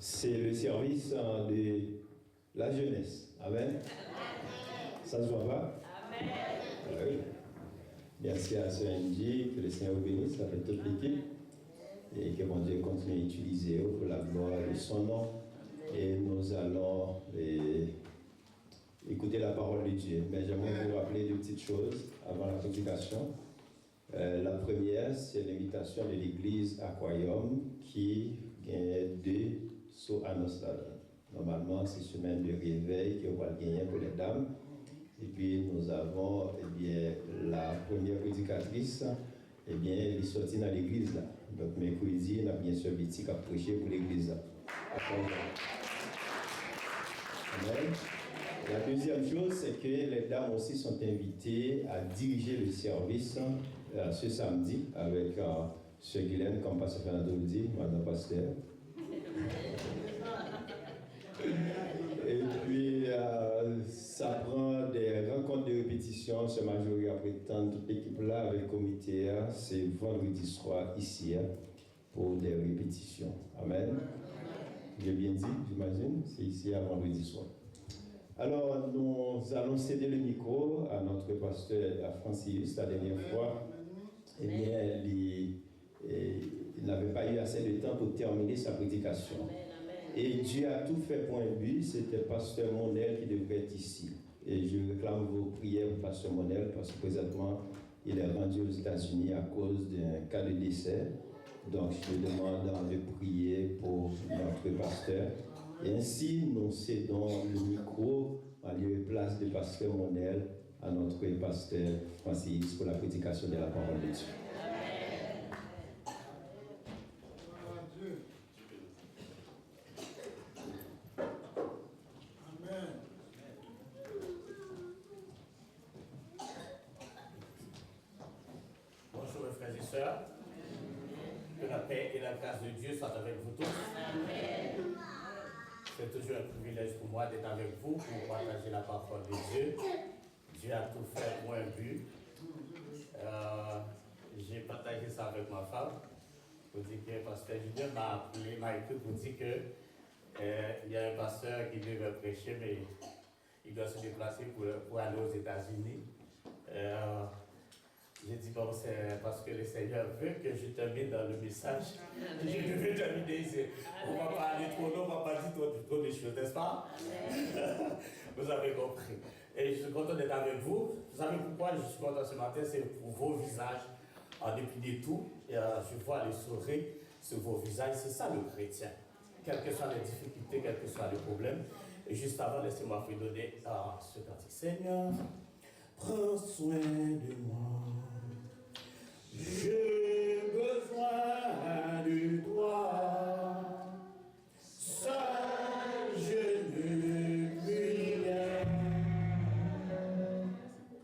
C'est le service de la jeunesse. Amen. Ça se voit pas? Amen. Oui. Merci à Sœur Angie, que le Seigneur vous bénisse, avec toute l'équipe, et que mon Dieu continue à utiliser pour la gloire de son nom. Et nous allons écouter la parole de Dieu. Mais j'aimerais vous rappeler deux petites choses avant la prédication. La première, c'est l'invitation de l'église Aquarium qui gagne 2 sauts à Nostal. Normalement, c'est semaine de réveil qui va gagner pour les dames. Et puis, nous avons la première prédicatrice, elle est sortie dans l'église. Donc, mercredi, on a bien sûr Betty qui a prêché pour l'église. Amen. La deuxième chose, c'est que les dames aussi sont invitées à diriger le service ce samedi avec Sœur Guylaine, comme Pasteur Fernando le dit, Madame Pasteur. Et puis, ça prend des rencontres de répétition ce majorité après tant toute l'équipe là avec le comité. C'est vendredi soir ici pour des répétitions. Amen. J'ai bien dit, j'imagine, c'est ici à vendredi soir. Alors, nous allons céder le micro à notre pasteur Francis la dernière fois. Eh bien, il n'avait pas eu assez de le temps pour terminer sa prédication. Et Dieu a tout fait pour un but, c'était Pasteur Monel qui devrait être ici. Et je réclame vos prières pour Pasteur Monel parce que présentement, il est rendu aux États-Unis à cause d'un cas de décès. Donc, je demande de prier pour notre pasteur. Et ainsi, nous cédons le micro à lieu et place de Pasteur Monel à notre pasteur Francis pour la prédication de la parole de Dieu. Bonjour mes frères et sœurs. Que la paix et la grâce de Dieu soient avec vous tous. Amen. C'est toujours un privilège pour moi d'être avec vous pour partager la parole de Dieu. Dieu a tout fait pour un but. J'ai partagé ça avec ma femme pour dire que pasteur Julien m'a écrit pour dire que il y a un pasteur qui devait prêcher, mais il doit se déplacer pour aller aux États-Unis. J'ai dit, bon, c'est parce que le Seigneur veut que je termine dans le message. Je devais terminer ici. On ne va pas aller trop loin, on ne va pas dire trop de choses, n'est-ce pas? Vous avez compris. Et je suis content d'être avec vous. Vous savez pourquoi je suis content ce matin? C'est pour vos visages. En dépit de tout, je vois les sourires sur vos visages. C'est ça le chrétien. Quelles que soient les difficultés, quels que soient les problèmes. Et juste avant, laissez-moi vous donner ce cantique. Seigneur, prends soin de moi. J'ai besoin de toi. Seul je ne puis rien.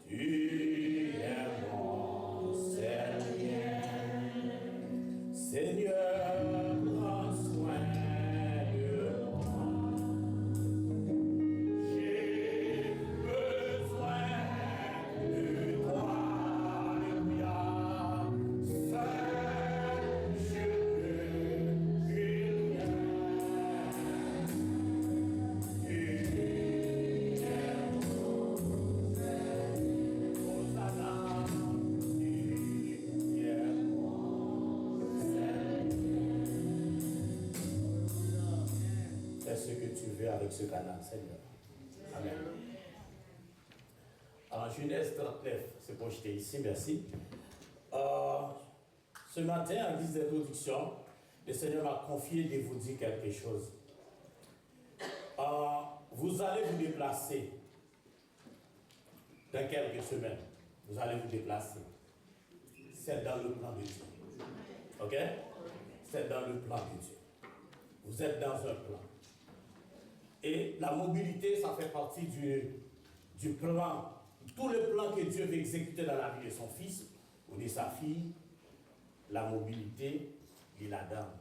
Tu es mon Seigneur. Seigneur, prends soin de moi. J'ai besoin de toi. Alléluia. Seul je ne puis rien. Tu es mon Hosanna. Tu es mon Seigneur. Fais ce que tu veux avec ce canal, Seigneur. Amen. En Genèse 39, c'est projeté ici, merci. Ce matin, en guise d'introduction, le Seigneur m'a confié de vous dire quelque chose. Vous allez vous déplacer dans quelques semaines. Vous allez vous déplacer. C'est dans le plan de Dieu. Ok? C'est dans le plan de Dieu. Vous êtes dans un plan. Et la mobilité, ça fait partie du plan, tout le plan que Dieu veut exécuter dans la vie de son fils ou de sa fille. La mobilité, il la donne.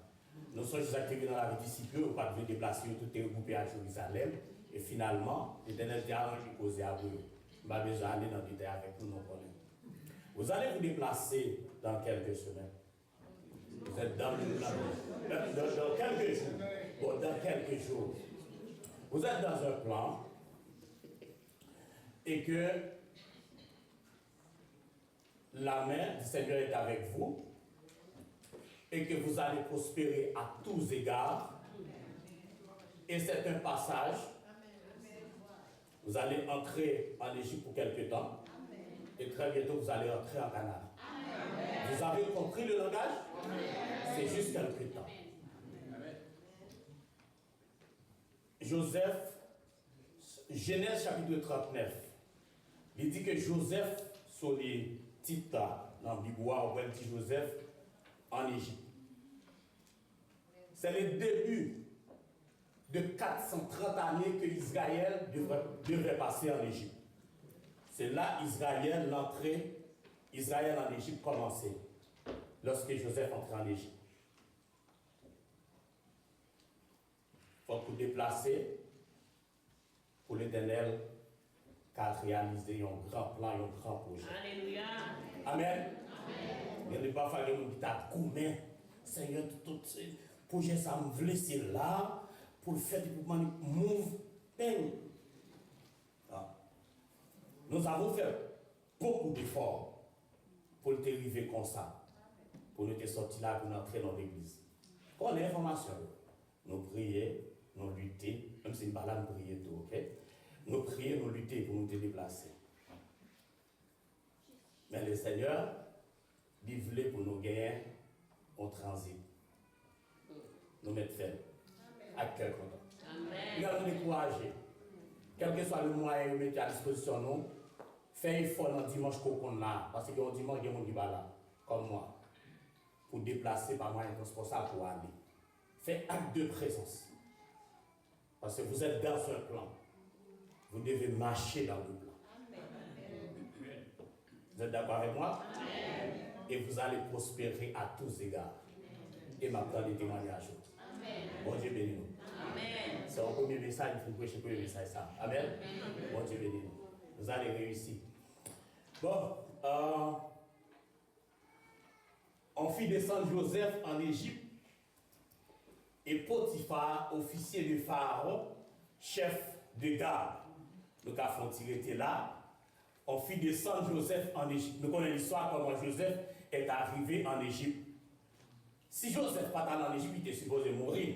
Nous sommes juste activés dans la vie disciples, on va devoir déplacer, tout est regroupé à Jérusalem. Et finalement, l'Éternel dit avant de poser à vous. Je vais déjà aller dans le détail avec nous, nos collègues. Vous allez vous déplacer dans quelques semaines. Vous êtes dans le plan. Dans quelques jours. Bon, dans quelques jours. Vous êtes dans un plan et que la main du Seigneur est avec vous et que vous allez prospérer à tous égards. Et c'est un passage. Vous allez entrer en Égypte pour quelque temps. Et très bientôt, vous allez entrer en Canada. Vous avez compris le langage? C'est juste quelque temps. Joseph, Genèse chapitre 39, il dit que Joseph, sur les titres dans le Bibois, on dit Joseph en Égypte. C'est le début de 430 années que Israël devrait passer en Égypte. C'est là l'entrée Israël en Égypte commençait, lorsque Joseph entrait en Égypte. Il faut vous déplacer pour l'Éternel, car réaliser un grand plan, un grand projet. Alléluia. Amen. Il n'y a pas fallu que tu as combien, Seigneur, tout ce projet, ça me laisser là, pour le faire, pour move, peine. Nous avons fait beaucoup d'efforts pour te arriver comme ça, pour nous te sortir là, pour entrer dans l'église. On a l'information. Nous prions, nous luttons, même si nous ne parlons pas de prier tout, ok? Nous prions, nous luttons pour nous déplacer. Mais le Seigneur, il voulait pour nous gagner en transit. Nous mettre fait. Avec cœur content. Nous allons nous décourager. Quel que soit le moyen que nous mettons à disposition, nous, faites effort dans le dimanche qu'on a. Parce que le dimanche, il y a des gens qui sont là, comme moi, pour déplacer par moyen responsable pour aller. Faites acte de présence. Parce que vous êtes dans un plan. Vous devez marcher dans le plan. Vous êtes d'accord avec moi? Amen. Et vous allez prospérer à tous égards. Et maintenant, les témoignages. Bon Dieu bénis nous. Amen. C'est un premier message, il faut prêcher le premier message. Ça. Amen. Bon Dieu bénis nous. Vous allez réussir. Bon, on fit descendre Joseph en Égypte et Potiphar, officier de Pharaon, chef de garde. Nous avons tiré là. On fit descendre Joseph en Égypte. Nous connaissons l'histoire comment Joseph est arrivé en Égypte. Si Joseph n'est pas allé en Égypte, il était supposé mourir.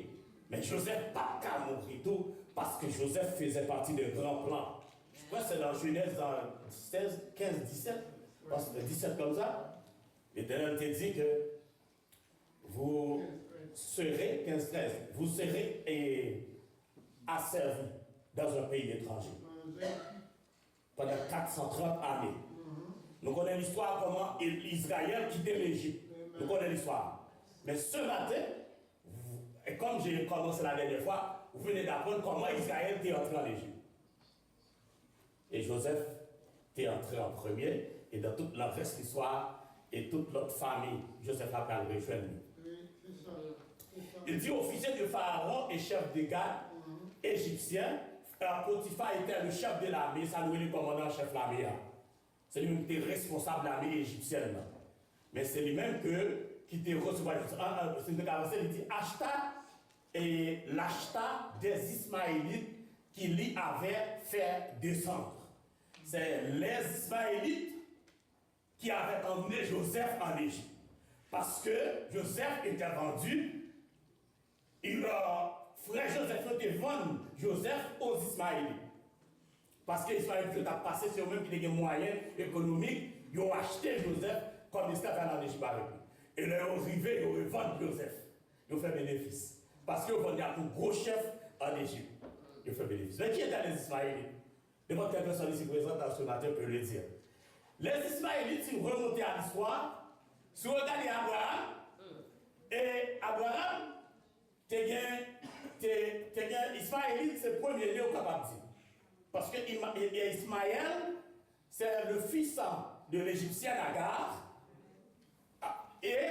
Mais Joseph n'a pas qu'à mourir tout parce que Joseph faisait partie d'un grand plan. Je crois que c'est dans Genèse dans 16, 15, 17. Parce que 17 comme ça. L'Éternel te dit que vous serez, 15, 13, vous serez asservis dans un pays étranger. Pendant 430 années. Nous connaissons l'histoire comment Israël quittait l'Égypte. Nous connaissons l'histoire. Mais ce matin, et comme j'ai commencé la dernière fois, vous venez d'apprendre comment Israël est entré en Égypte. Et Joseph est entré en premier, et dans toute la reste de l'histoire, et toute notre famille, Joseph a pu le rejoindre. Il dit officier de Pharaon et chef de garde égyptien. Potiphar était le chef de l'armée, ça nous est le commandant-chef de l'armée. C'est lui-même qui était responsable de l'armée égyptienne. Mais c'est lui-même qui était recevoir. C'est une avancée, il dit acheta et l'acheta des Ismaélites qui lui avait fait descendre. C'est les Ismaélites qui avaient emmené Joseph en Égypte. Parce que Joseph était vendu, frère Joseph était vendu Joseph aux Ismaélites. Parce que les Ismaélites ont passé sur eux-mêmes qui avaient des moyens économiques, ils ont acheté Joseph comme esclave en Égypte avec lui. Et là, ils ont arrivé, ils ont revendu Joseph. Ils ont fait bénéfice. Parce qu'ils ont vendu un gros chef en Égypte. Ils ont fait bénéfice. Mais qui étaient les Ismaélites? N'importe quelle personne ici présente dans ce matin peut le dire. Les Ismaélites, si vous remontez à l'histoire, si vous regardez Abraham, et Abraham, Ismaélite, c'est le premier lieu capable de dire. Parce que Ismaël, c'est le fils de l'Égyptienne Agar, et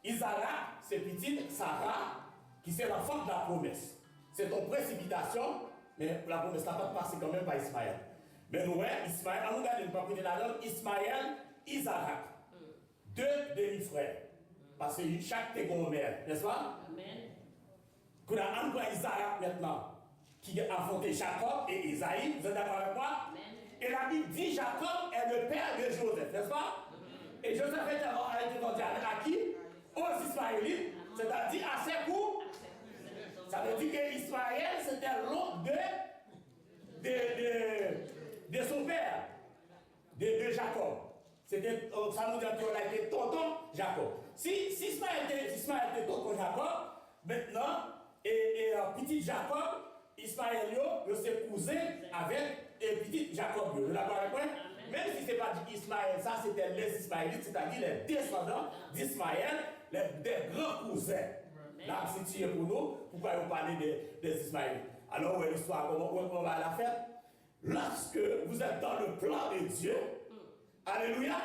Isaac, c'est petite Sarah, qui c'est l'enfant de la promesse. C'est en précipitation, mais la promesse n'a pas passé quand même par Ismaël. Mais nous, Ismaël, on regarde une partie de la langue, Ismaël, Isaac. Deux demi-frères. Parce que chaque mère, n'est-ce pas? Amen. Qu'on a encore Isaac maintenant, qui a affronté Jacob et Isaïe, vous êtes d'accord avec moi? Amen. Et la Bible dit Jacob est le père de Joseph, n'est-ce pas? Amen. Et Joseph a été vendu à qui? Aux Ismaélites, c'est-à-dire à ses coups. Ça veut dire que Ismaël, c'était l'oncle de son père, de Jacob. C'était, ça nous dit qu'on a été tonton Jacob. Si Ismaël était tonton Jacob, maintenant, et petit Jacob, Ismaël s'est cousin avec petit Jacob. Vous l'avez avec moi? Même si ce n'est pas dit Ismaël, ça c'était les Ismaélites, c'est-à-dire les descendants d'Ismaël, des grands cousins. Là, c'est tiré pour nous, pourquoi vous parlez des Ismaélites? Alors, l'histoire, comment on va la faire? Lorsque vous êtes dans le plan de Dieu, alléluia,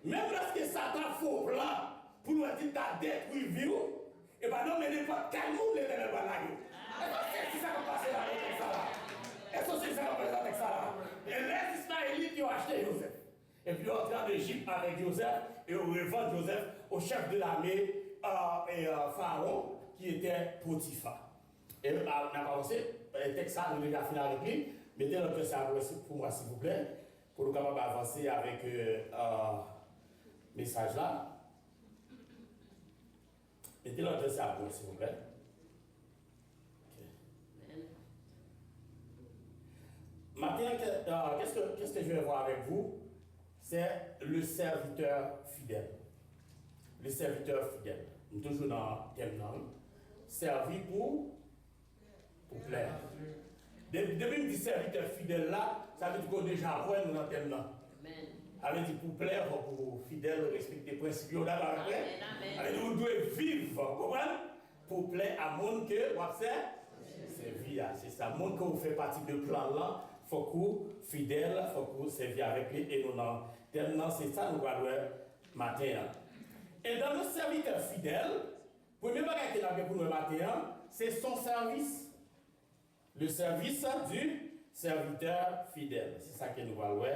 même lorsque Satan faux plan pour nous dire de détruire vie, et bien non, mais n'importe quel monde l'éternel va la gueule. Est-ce que c'est ça qu'on passe là avec ça là? Est-ce que c'est ça qu'on présente avec ça là? Et les Ismaélites qui ont acheté Joseph. Et puis ils ont entré en Égypte avec Joseph et ont revendu Joseph au chef de l'armée Pharaon qui était Potiphar. Et on a avancé, le texte a déjà fini avec lui. Mettez le texte pour moi s'il vous plaît, pour nous capables d'avancer avec le message là. Mettez l'autre cerveau, s'il vous plaît. Maintenant, qu'est-ce que je vais voir avec vous? C'est le serviteur fidèle. Le serviteur fidèle. Nous sommes toujours dans le thème. Servi pour plaire. Depuis que je dis serviteur fidèle là, ça veut dire qu'on déjà voit nous dans le thème là. Ça veut dire pour plaire, pour fidèle, respecter les principes. D'accord avec ça? Nous devons vivre, comprenez? Pour plaire à monde que vous servir. C'est ça. Monde que vous faites partie de plan là. Il faut que vous fidèle, il faut que vous serviez avec lui et nous dans tellement c'est ça nous allons matin. Et dans le serviteur fidèle, le premier bagage qu'il a pour nous matin, c'est son service. Le service du serviteur fidèle. C'est ça que nous allons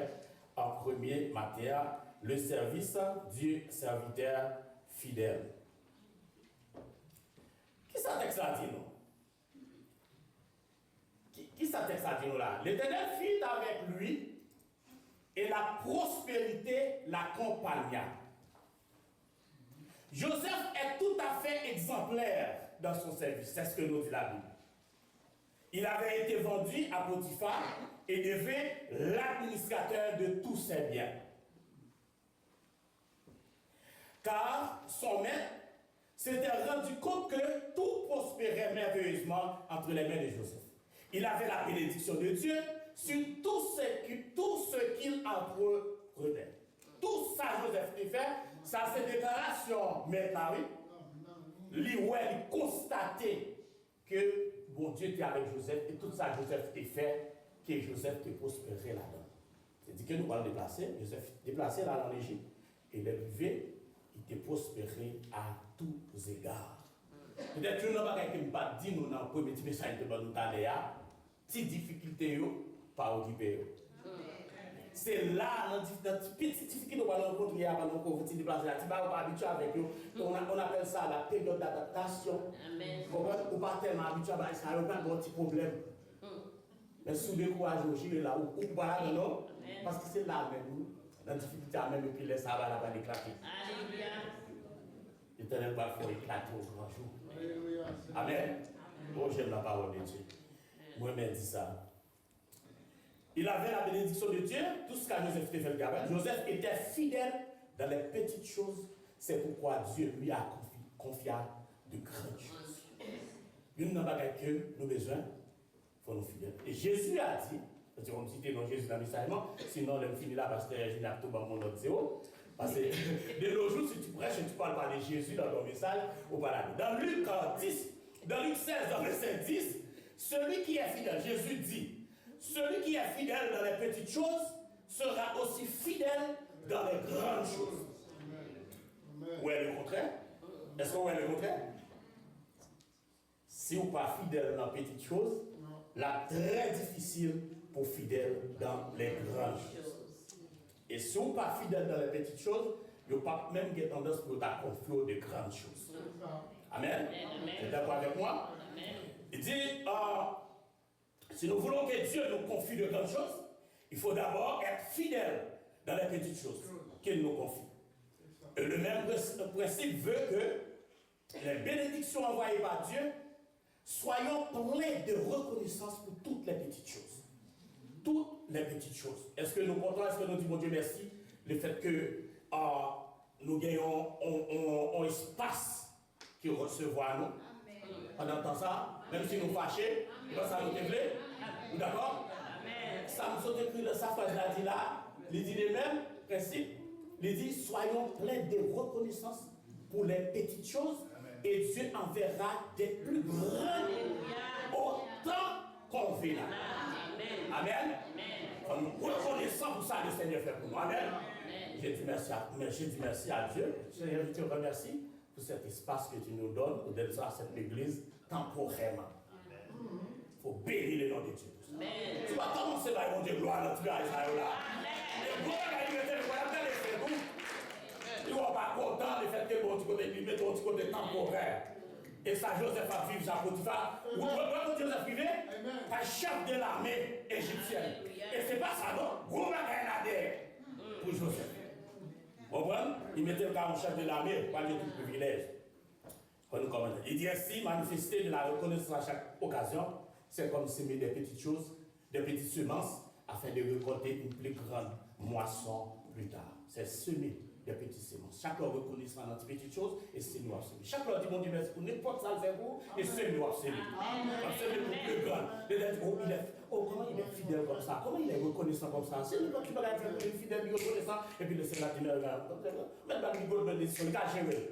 en premier matin, le service du serviteur fidèle. Qui ça texte là dit nous? Qui ça texte à dire là? L'Éternel fit avec lui et la prospérité l'accompagna. Joseph est tout à fait exemplaire dans son service. C'est ce que nous dit la Bible. Il avait été vendu à Potiphar et devait l'administrateur de tous ses biens. Car son maître s'était rendu compte que tout prospérait merveilleusement entre les mains de Joseph. Il avait la bénédiction de Dieu sur tout ce qu'il entreprenait. Tout ça, Joseph a fait, ça c'est une déclaration maintenant, oui. Il constatait que bon Dieu était avec Joseph et tout ça, Joseph a fait, que Joseph te prospérait là-dedans. C'est-à-dire que nous allons déplacer, Joseph déplacé là dans l'Égypte, et il est arrivé, il était prospéré à tous égards. Peut-être que nous n'avons pas dit, nous n'avons pas dit, mais ça a été bon, nous avons petites difficultés, pas occupées. C'est là, dans les petites difficultés que nous allons rencontrer avant de nous déplacer. Tu vas pas habitué avec eux. On appelle ça la période d'adaptation. On ne pas tellement habitué à ça, on n'a pas de petits problèmes. Mais sous le courage, on est là, ou pas là, non? Parce que c'est là même, dans la difficulté, même, et puis les ça va éclater. Alléluia. L'Éternel va faire éclater au grand jour. Amen. Bon, j'aime la parole de Dieu. Moi-même dis ça. Il avait la bénédiction de Dieu, tout ce qu'a Joseph fait le gamin. Joseph était fidèle dans les petites choses. C'est pourquoi Dieu lui a confié de grandes choses. Une n'a pas que nous besoin, il faut nous fidèles. Et Jésus a dit, parce qu'on cite non Jésus dans le message, sinon on finit là parce que je n'ai pas mon autre zéro. Parce que de nos jours, si tu prêches, tu parles pas de Jésus dans ton message, ou pas là. Dans Luc 10, dans Luc 16, dans verset 10, celui qui est fidèle, Jésus dit, celui qui est fidèle dans les petites choses sera aussi fidèle dans les grandes choses. Où est le contraire? Est-ce qu'on est le contraire? Si vous n'êtes pas fidèle dans les petites choses, là, très difficile pour fidèle dans les grandes choses. Et si vous n'êtes pas fidèle dans les petites choses, vous n'avez pas même tendance pour confier de grandes choses. Amen. Vous êtes d'accord avec moi? Il dit, si nous voulons que Dieu nous confie de grandes choses, il faut d'abord être fidèle dans les petites choses qu'il nous confie. Et le même principe veut que les bénédictions envoyées par Dieu, soyons pleins de reconnaissance pour toutes les petites choses. Toutes les petites choses. Est-ce que nous comptons, est-ce que nous disons Dieu merci, le fait que nous gagnons un espace qui recevoir nous. Pendant temps ça, même si nous fâchons, ça nous développe. Vous d'accord? Ça nous a écrit dans sa phrase là, dit là, il dit le même principe. Il dit soyons pleins de reconnaissance pour les petites choses et Dieu enverra des plus grandes autant qu'on veut là. Amen. Nous reconnaissons pour ça le Seigneur fait pour nous. Amen. J'ai dit merci à Dieu. Seigneur, je te remercie pour cet espace que tu nous donnes pour d'être à cette église temporairement. Il faut bénir le nom de Dieu. Tu vas commencer par mon Dieu, gloire à Dieu, à Israël là. Et gloire à Dieu, tu ne vas pas content du fait que bon, tu connais lui, mettons du côté temporaire. Et ça, Joseph a vécu à Potiphar. Vous comprenez que Joseph vivait? Pas chef de l'armée égyptienne. Et c'est pas ça, non? Gros bagaille là derrière pour Joseph. Vous comprenez? Il mettait le cas en chef de l'armée, pas de tout privilège. Il dit ainsi, manifester de la reconnaissance à chaque occasion, c'est comme semer des petites choses, des petites semences, afin de récolter une plus grande moisson plus tard. C'est semer des petites semences. Chaque fois reconnaissant dans des petites choses, et c'est nous à semer. Chaque fois dit mon Dieu, pour n'importe ça le fait pour, et c'est nous à semer. On sème pour plus grand. Comment il est fidèle comme ça? Comment il est reconnaissant comme ça? C'est nous qui va être fidèle, reconnaissant, et puis le Seigneur dit, maintenant, il go dans des décisions, il a géré.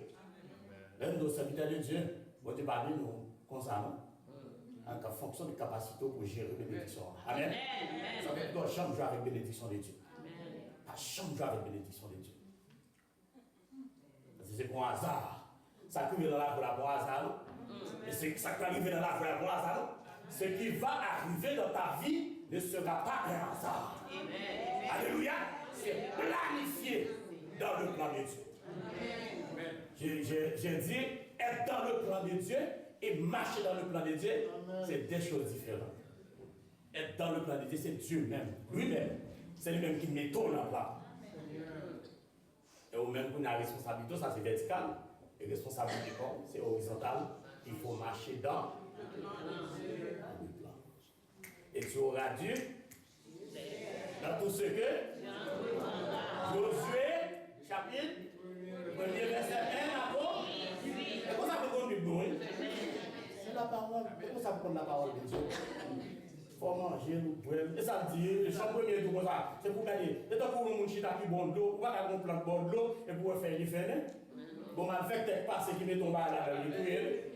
L'un de nos serviteurs de Dieu, vous te parlez, nous, comme ça, non? En fonction de capacité pour gérer la bénédiction. Amen. Ça veut dire que chambre joue avec bénédiction de Dieu. Pas chambre joue avec bénédiction de Dieu. C'est pour un hasard. Ça qui vient dans la voie pour un hasard. Et ça qui arrive dans la voie pour un hasard. Ce qui va arriver dans ta vie ne sera pas un hasard. Alléluia. C'est planifié dans le plan de Dieu. J'ai dit être dans le plan de Dieu. Et marcher dans le plan de Dieu, c'est des choses différentes. Être dans le plan de Dieu, c'est Dieu même, lui-même. C'est lui-même qui met tout en place. Et au même qu'on a responsabilité, ça c'est vertical. Et responsabilité, c'est horizontal. Il faut marcher dans le plan. Et tu auras dû, dans tout ce que Josué, chapitre 1er verset 1 à quoi? Et comment ça peut conduire nous? C'est la parole. Comment ça peut prendre la parole de Dieu? Il faut manger, nous boire. Et ça me dit, le champ premier tout comme ça, c'est pour gagner. Et donc pour le monde qui a bon de l'eau, pour avoir un plan de bon de l'eau, et pour faire les faire. Bon, on fait peut-être pas ce qui met ton bas là, il est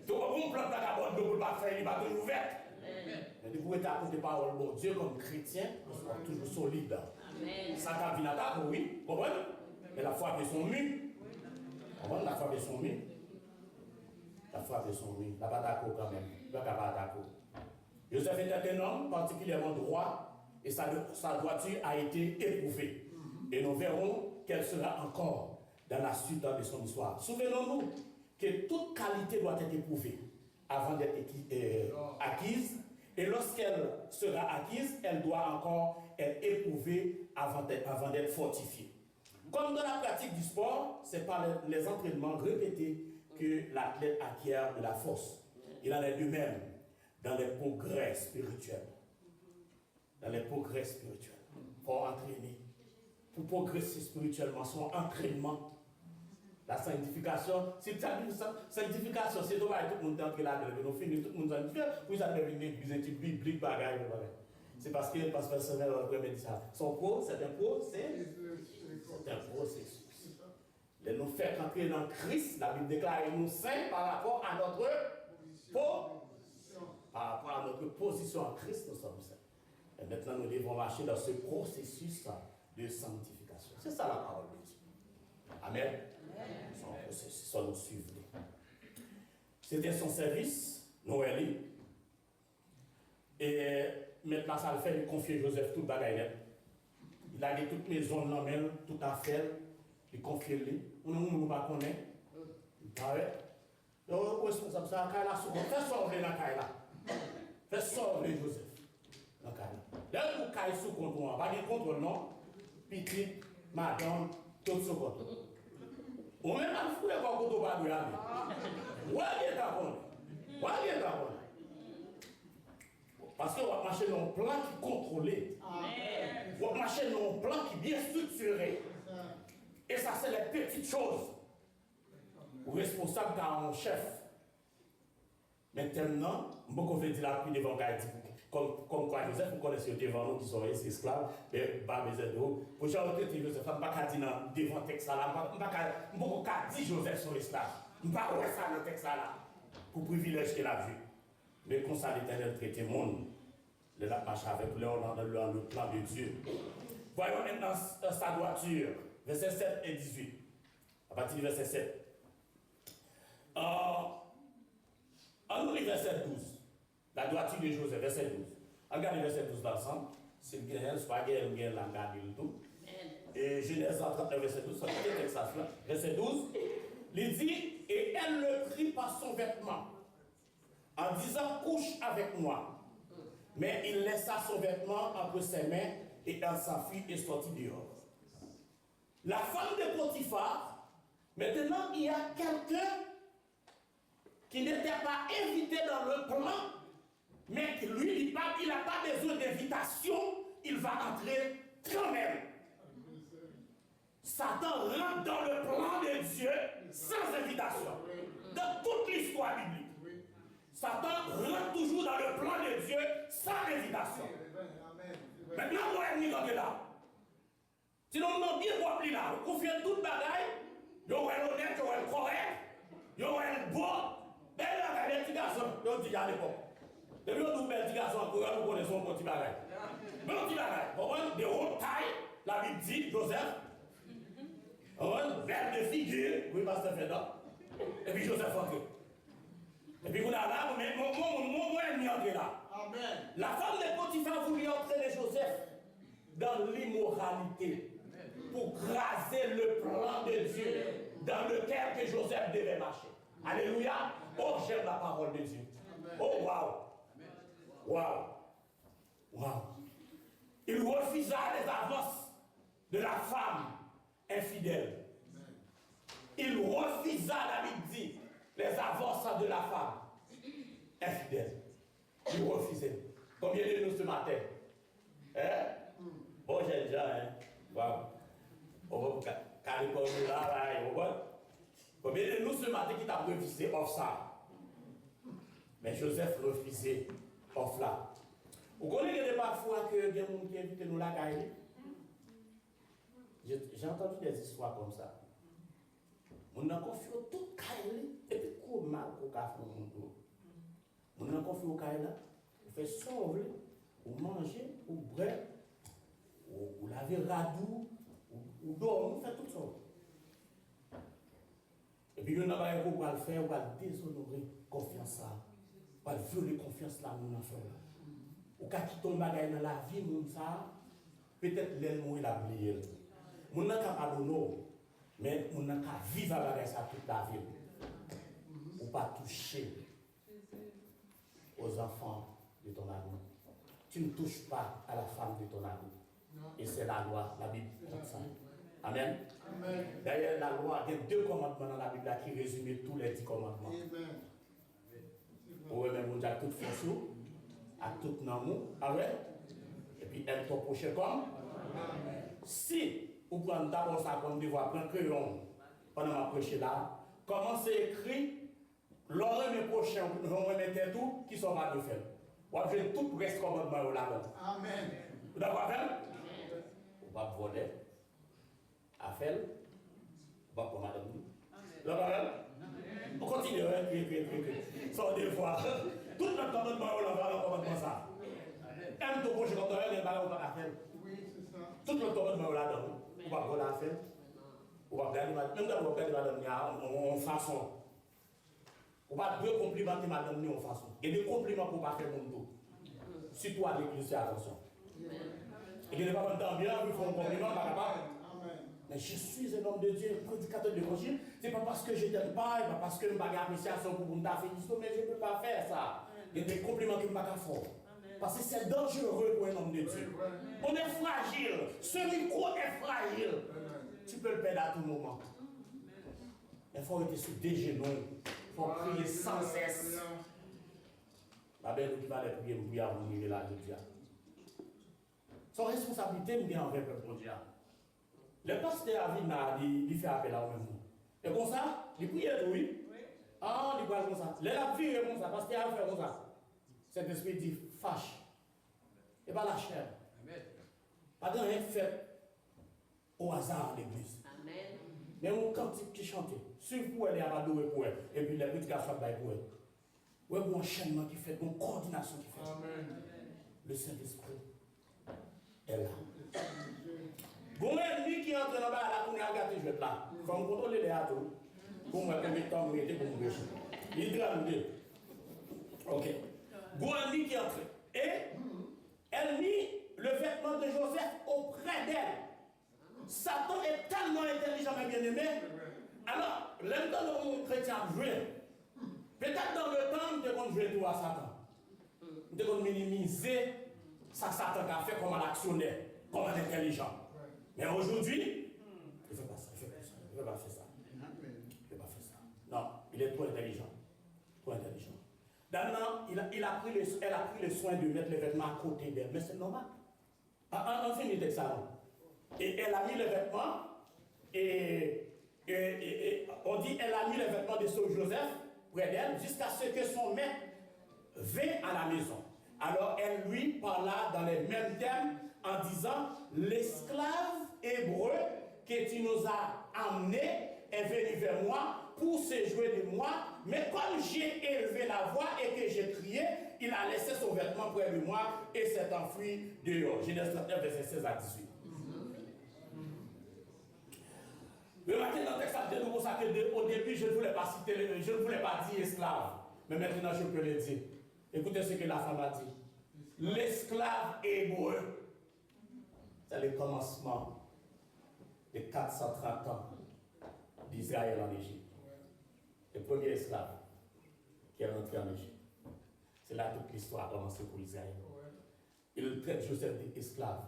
tout. Donc on plan de bon de l'eau pour ne pas faire les bâtons ouverts. Mais vous êtes à côté de parole de Dieu comme chrétien, nous sommes toujours solides. Ça t'a vu l'attaque, oui, vous comprenez? Mais la foi de son mur. On la foi de son mur. La foi de son mur. La bataille quand même. La bataille. Joseph était un homme particulièrement droit et sa droiture a été éprouvée. Et nous verrons qu'elle sera encore dans la suite de son histoire. Souvenons-nous que toute qualité doit être éprouvée avant d'être acquise. Et lorsqu'elle sera acquise, elle doit encore être éprouvée avant d'être fortifiée. Comme dans la pratique du sport, c'est par les entraînements répétés que l'athlète acquiert de la force. Il en est de même dans les progrès spirituels. Dans les progrès spirituels. Il faut entraîner. Pour progresser spirituellement, son entraînement. La sanctification, c'est ça, sanctification, c'est dommage, tout le monde est entré là-dedans, nous finissons, tout le monde sanctifié, vous avez une église biblique, bagaille. C'est parce que le pasteur Samuel a dit ça. Son pro, c'est un processus. De nous faire entrer dans Christ, la Bible déclare nous saints par rapport à notre position en Christ, nous sommes saints. Et maintenant, nous devons marcher dans ce processus de sanctification. C'est ça la parole de Dieu. Amen. C'est un processus, ça nous suivre. C'était son service, Noël. Et maintenant, ça le fait de confier Joseph toute bagaille. Il a dit toutes les zones dans même, tout à fait, il confie lui. On ne pas connaître. Il paraît. Le responsable, c'est la caille là, fais sauver la caille là. Fais sauver Joseph. La caille là. Dès que vous caille sous contrôle, pas de contrôle, non? Petit, madame, tout ce qu'on on même un fou de voir qu'on doit pas regarder. Où est-ce que parce qu'on va marcher dans un plan qui est contrôlé. On va marcher dans un plan qui est bien structuré. Et ça, c'est les petites choses. Le responsable car un chef. Maintenant, beaucoup veut dire la pluie devant Gaïti. Comme quoi Joseph, vous connaissez devant nous qui sont esclaves, mais Babézédo. Pour Jean-Autre, Joseph, je ne vais pas dire devant le texte là, je ne vais pas dire Joseph sont esclaves. Je ne vais pas dire ça dans le texte là, pour privilège qu'il a vu. Mais comme ça, l'Éternel traite le monde, le marche avec l'or dans le plan de Dieu. Voyons maintenant sa droiture, versets 7 et 18. À partir du verset 7. En nous, verset 12. La droiture de Joseph, verset 12. Regardez verset 12 l'ensemble. C'est le gain, c'est pas gain, la garde le tout. Et Genèse 39, verset 12, verset 12. Il dit, et elle le prit par son vêtement, en disant, couche avec moi. Mais il laissa son vêtement entre ses mains, et elle s'enfuit et sortit dehors. La femme de Potiphar, maintenant il y a quelqu'un qui n'était pas invité dans le plan, mais lui, il n'a pas besoin d'invitation, il va entrer quand même. Satan rentre dans le plan de Dieu sans invitation. Dans toute l'histoire biblique. Satan rentre toujours dans le plan de Dieu sans invitation. Maintenant, on est venu là. Sinon, on n'a bien compris là. On fait toute bagaille. On est honnête, on est correct. On est bon. Mais là, il y a des petits garçons. On dit à l'époque. Depuis on dit petits garçons, on connaît son petit bagaille. Mais on dit bagaille. De haute taille, la Bible dit, Joseph. Verbe de figure, oui, pasteur Feda. Et puis Joseph entré. Et puis vous avez là, mais mon ennemi entré là. Amen. La femme de Potiphar voulait entraîner Joseph dans l'immoralité pour craser le plan de Dieu dans lequel que Joseph devait marcher. Alléluia. Oh, j'aime la parole de Dieu. Oh, waouh. Waouh. Waouh. Il refusa les avances de la femme infidèle. Il refusa, la Bible dit, les avances de la femme infidèle. Il refusait. Combien de nous ce matin? Hein? Bon, j'ai déjà, hein? Wow. On va caricoler là, combien de nous ce matin qui t'a refusé off ça? Mais Joseph refusait off là. Vous connaissez parfois que des gens qui invitent nous la caille? J'ai entendu des histoires comme ça. On a confié tout caille et puis comment on a fait mon tour. On a confié au caille là, on fait sauver, ou manger, ou boire, ou laver radou, ou dormir, on fait tout ça. Et puis on a pas un va le faire, on va déshonorer confiance là, on va violer confiance là, nous en faisons. Ou quand il tombe dans la vie, peut-être l'ennemi il a oublié. On n'a qu'à pardonner, mais on n'a qu'à vivre avec ça toute la vie. Ou pas toucher aux enfants de ton ami. Tu ne touches pas à la femme de ton ami. Et c'est la loi, la Bible dit ça. Amen. Amen. D'ailleurs, la loi, il y a 2 commandements dans la Bible qui résument tous les 10 commandements. Pour même on a toute fonction, à tout nom, et puis aime ton prochain comme. Si vous prenez d'abord ça comme devoir, prendre crayon pendant ma prêche là, comment c'est écrit, l'homme mes prochains, l'homme mes tout, qui sont pas de faire. Vous avez tout reste commandement là-bas. Amen. Vous d'accord avec? Vous ne pouvez pas voler. À faire. Vous ne pouvez pas madame. D'accord? On continue, sans des fois. Tout notre commandement là-bas, on commandement ça. Aime ton prochain comme toi, il n'y a pas à faire. Tout notre commandement là-dedans. On va voler à faire. On va regarder madame. Même quand on regarde madame, en façon. On va deux complimenter madame en façon. Il y a des compliments pour ne pas faire mon dos. Surtout à l'église, c'est attention. Et il n'y a pas de temps bien, il faut un compliment, pas capable. Mais je suis un homme de Dieu, prédicateur de l'évangile. Ce n'est pas parce que je ne t'aime pas, pas parce que je n'ai pas d'appréciation pour me faire mais je ne peux pas faire ça. Il y a des compliments que je ne peux pas faire. Parce que c'est dangereux pour un homme de Dieu. On est fragile. Ce micro est fragile. Tu peux le perdre à tout moment. Il faut être sur des genoux. Il faut prier sans cesse. La belle qui va les prier, vous pouvez arriver là, je dis. Son responsabilité, bien envers le peuple de Dieu. Le pasteur David il fait appel à vous-même. Et comme ça, il prie oui. Ah, il parle comme ça. La vie est comme ça, parce qu'il a fait comme ça. Cet esprit dit fâche. Et pas la chair. Pas de rien fait au hasard l'église. Amen. Mais mon cantique qui chante, si vous pouvez aller à Badou pour elle, et puis les prédications pour elle. Ou un enchaînement qui fait, une coordination qui fait. Amen. Le Saint-Esprit est là. Bon ennemi qui entre là-bas, là, pour nous regarder, je vais être là. Il faut me contrôler les atos. Pour moi, combien de temps vous mettez pour me réussir. Il dit à nous deux. Ok. Bon ennemi qui entre. Et elle mit le vêtement de Joseph auprès d'elle. Satan est tellement intelligent, mais bien aimé. Alors, le temps dont mon chrétien jouer, peut-être dans le temps, nous devons jouer tout à Satan. Nous devons minimiser ça Satan a fait comme un actionnaire, comme un intelligent. Mais aujourd'hui, il ne fait pas ça, il ne fait pas ça. Il ne fait pas faire ça. Non, il est trop intelligent. elle a pris le soin de mettre les vêtements à côté d'elle. Mais c'est normal. On finit avec ça. Et elle a mis les vêtements, et on dit elle a mis les vêtements de son Joseph près d'elle, jusqu'à ce que son maître vint à la maison. Alors elle lui parla dans les mêmes termes en disant, l'esclave hébreu que tu nous as amené est venu vers moi pour se jouer de moi, mais comme j'ai élevé la voix et que j'ai crié, il a laissé son vêtement près de moi et s'est enfui dehors. Genèse 39, verset 16 à 18. Remarquez dans le texte, ça nous ça que au début, je ne voulais pas citer, je ne voulais pas dire esclave, mais maintenant je peux le dire. Écoutez ce que la femme a dit. L'esclave hébreu, c'est le commencement de 430 ans d'Israël en Égypte. Le premier esclave qui est rentré en Égypte. C'est là toute l'histoire a commencé pour Israël. Il traite Joseph d'esclave.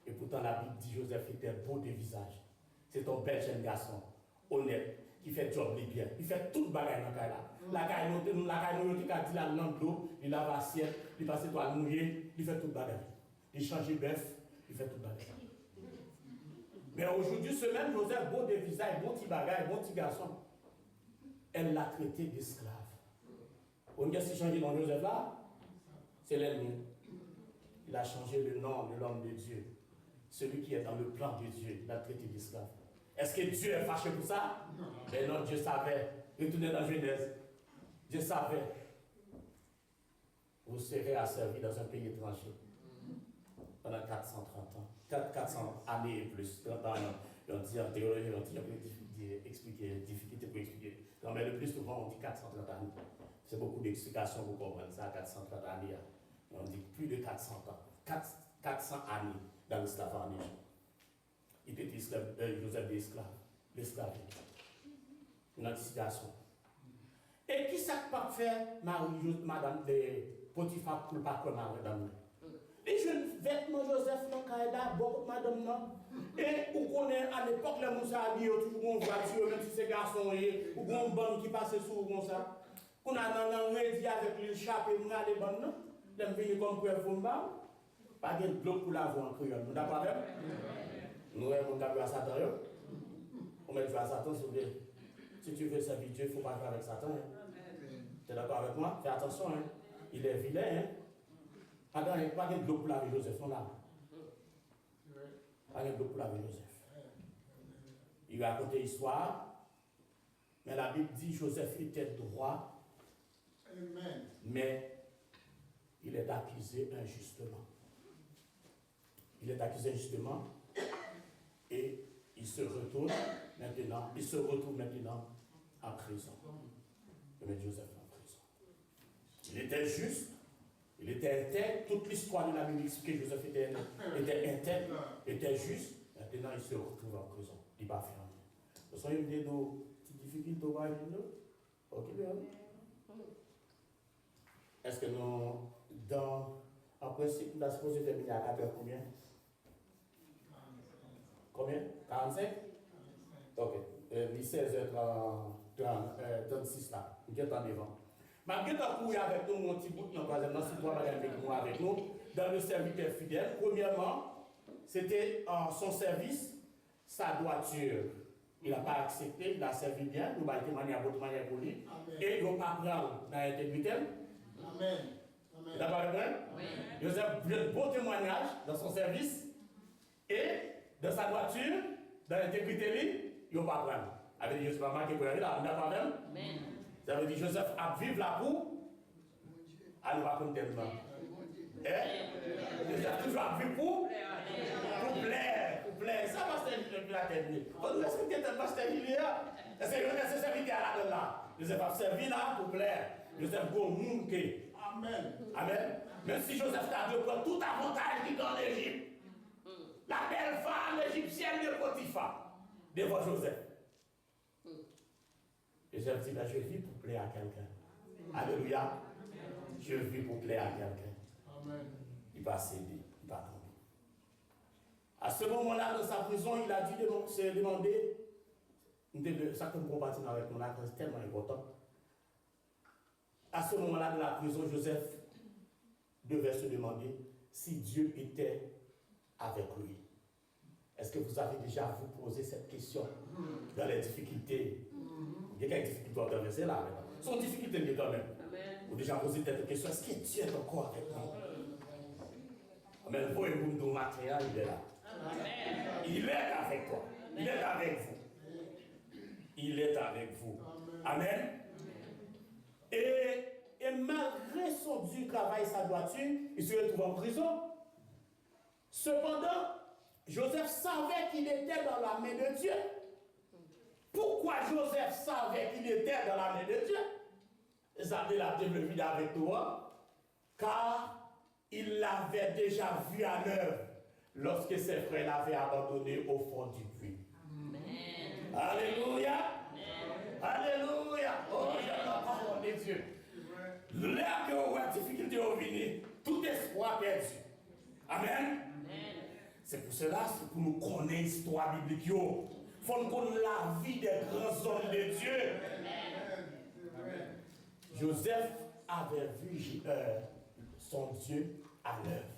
Et pourtant la Bible dit Joseph était beau de visage. C'est un bel jeune garçon, honnête, qui fait job bien. Il fait tout le bagage dans la caille. La caille, nous dit la langue d'eau, il lave l'assiette, il passe toile mouillée, il fait tout le bagage. Il change bœuf, il fait tout le bagage. Mais aujourd'hui, ce même Joseph, beau de visage, bon petit bagage, bon petit garçon, elle l'a traité d'esclave. On dit si changer dans Joseph là, c'est l'ennemi. Il a changé le nom de l'homme de Dieu. Celui qui est dans le plan de Dieu, il l'a traité d'esclave. Est-ce que Dieu est fâché pour ça? Non. Mais non, Dieu savait. Retournez dans Genèse. Dieu savait. Vous serez asservis dans un pays étranger pendant 430 ans. 400 années et plus. 30 ans, on dit en théologie, on dit expliquer, difficulté pour expliquer. Non, mais le plus souvent, on dit 430 années. C'est beaucoup d'explications pour comprendre ça, 430 années. On dit plus de 400 ans. 400 années dans l'esclavage en Égypte. Il était Joseph l'esclave. Une anticipation. Et qui ça peut faire madame de Potiphar pour ne pas comme madame? Les jeunes vêtements Joseph, beaucoup de madame, non? Et on connaît à l'époque, les moussa habillés, toujours une voiture, même si c'est garçon, ou une bande qui passe sur comme ça. On a un rédi avec le chapeau et on a des bandes, non? Les venus comme pour un pas de bloc pour la voix en créole. Nous n'avons pas même? Nous avons un à Satan. On met jouer à Satan, s'il vous plaît. Si tu veux servir Dieu, il ne faut pas jouer avec Satan. Tu es d'accord avec moi? Fais attention. Hein? Il est vilain. Hein? Pas de bloc pour la vie Joseph. Non, là. Pas de bloc pour la vie Joseph. Il a raconté l'histoire. Mais la Bible dit que Joseph était droit. Amen. Mais il est accusé injustement. Il est accusé injustement et il se retrouve maintenant en prison. Il met Joseph en prison. Il était juste, il était intègre. Toute l'histoire de la Bible explique que Joseph était intègre, était juste. Maintenant, il se retrouve en prison. Il va faire rien. Vous savez, il y a des petites difficultés au bas de nous. Ok, bien. Est-ce que nous, en principe, nous sommes supposés terminer à 4 heures combien? Combien? 45? Ok. 16h36 là. Nous sommes en devant. Malgré que nous avec nous, mon petit bout, nous avons avec nous, dans le serviteur fidèle. Premièrement, c'était son service, sa droiture. Il n'a pas accepté, il a servi bien, nous avons été manière pour lui. Et il ne va pas prendre dans l'intégrité. Amen. D'accord avec moi? Oui. Joseph, beau témoignage dans son service et dans sa voiture, dans l'intégrité, il ne va pas prendre. Avec Joseph a marqué pour aller là, d'accord avec moi? Amen. Ça veut dire Joseph a vivre là pour. Elle va prendre tellement. Joseph toujours a vivre pour plaire. Pour plaire. Ça va se la terminer. On doit expliquer tellement cette vidéo. Est-ce que Joseph s'est servi là? Joseph a servi là pour plaire. Joseph go mounke. Amen. Amen. Même si Joseph a de prendre tout avantage qui est dans l'Égypte. La belle femme égyptienne de Potiphar devant Joseph. Joseph dit, je vis pour plaire à quelqu'un. Alléluia. Je vis pour plaire à quelqu'un. Amen. Il va céder, il va tomber. À ce moment-là, dans sa prison, il a dû se demander, ça que nous combattons avec mon acte, c'est tellement important. À ce moment-là de la prison, Joseph devait se demander si Dieu était avec lui. Est-ce que vous avez déjà vous posé cette question dans les difficultés? Il y a quelques difficultés à traverser là maintenant. Son difficulté est quand même. Vous déjà posé cette question, est-ce que Dieu est encore avec nous? Mais le beau et le matériel, il est là. Il est avec toi. Il est avec vous. Il est avec vous. Amen. Et malgré son dur travail, sa droiture, il se retrouve en prison. Cependant, Joseph savait qu'il était dans la main de Dieu. Pourquoi Joseph savait qu'il était dans la main de Dieu? Ça veut la développer avec toi. Car il l'avait déjà vu à l'œuvre lorsque ses frères l'avaient abandonné au fond du puits. Amen. Alléluia. Amen. Alléluia. Oh, j'aime la parole de Dieu. L'air que vous avez difficulté au venir, tout espoir perdu. Amen. C'est pour cela, c'est pour nous connaître l'histoire biblique. Il faut nous connaître la vie des grands hommes de Dieu. Amen. Joseph avait vu son Dieu à l'œuvre.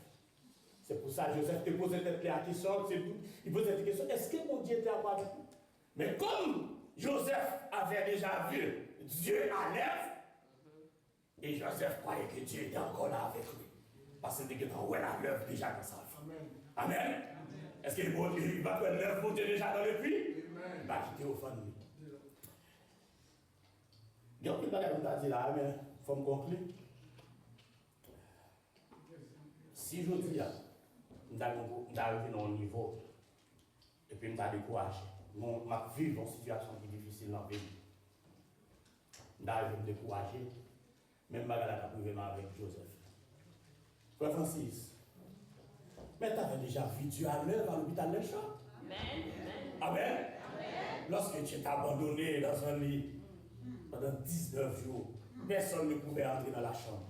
C'est pour ça que Joseph te posait la question, il posait cette question, est-ce que mon Dieu était avec nous? Mais comme Joseph avait déjà vu Dieu à l'œuvre, et Joseph croyait que Dieu était encore là avec lui. Parce qu'il était à l'œuvre déjà dans sa vie. Amen. Est-ce qu'il va prendre l'œuvre pour Dieu déjà dans le puits? Il va quitter au fond de lui. Il y a un peu de choses à dire là, mais il faut me conclure. Si je dis, je arrivé à un niveau, et puis je suis découragé, je vis une situation qui est difficile dans le pays. Je suis découragé, même si je suis arrivé avec Joseph. Frère Francis, mais tu avais déjà vu Dieu à l'œuvre à l'hôpital de Champ. Amen. Amen. Lorsque tu étais abandonné dans un lit pendant 19 jours, personne ne pouvait entrer dans la chambre.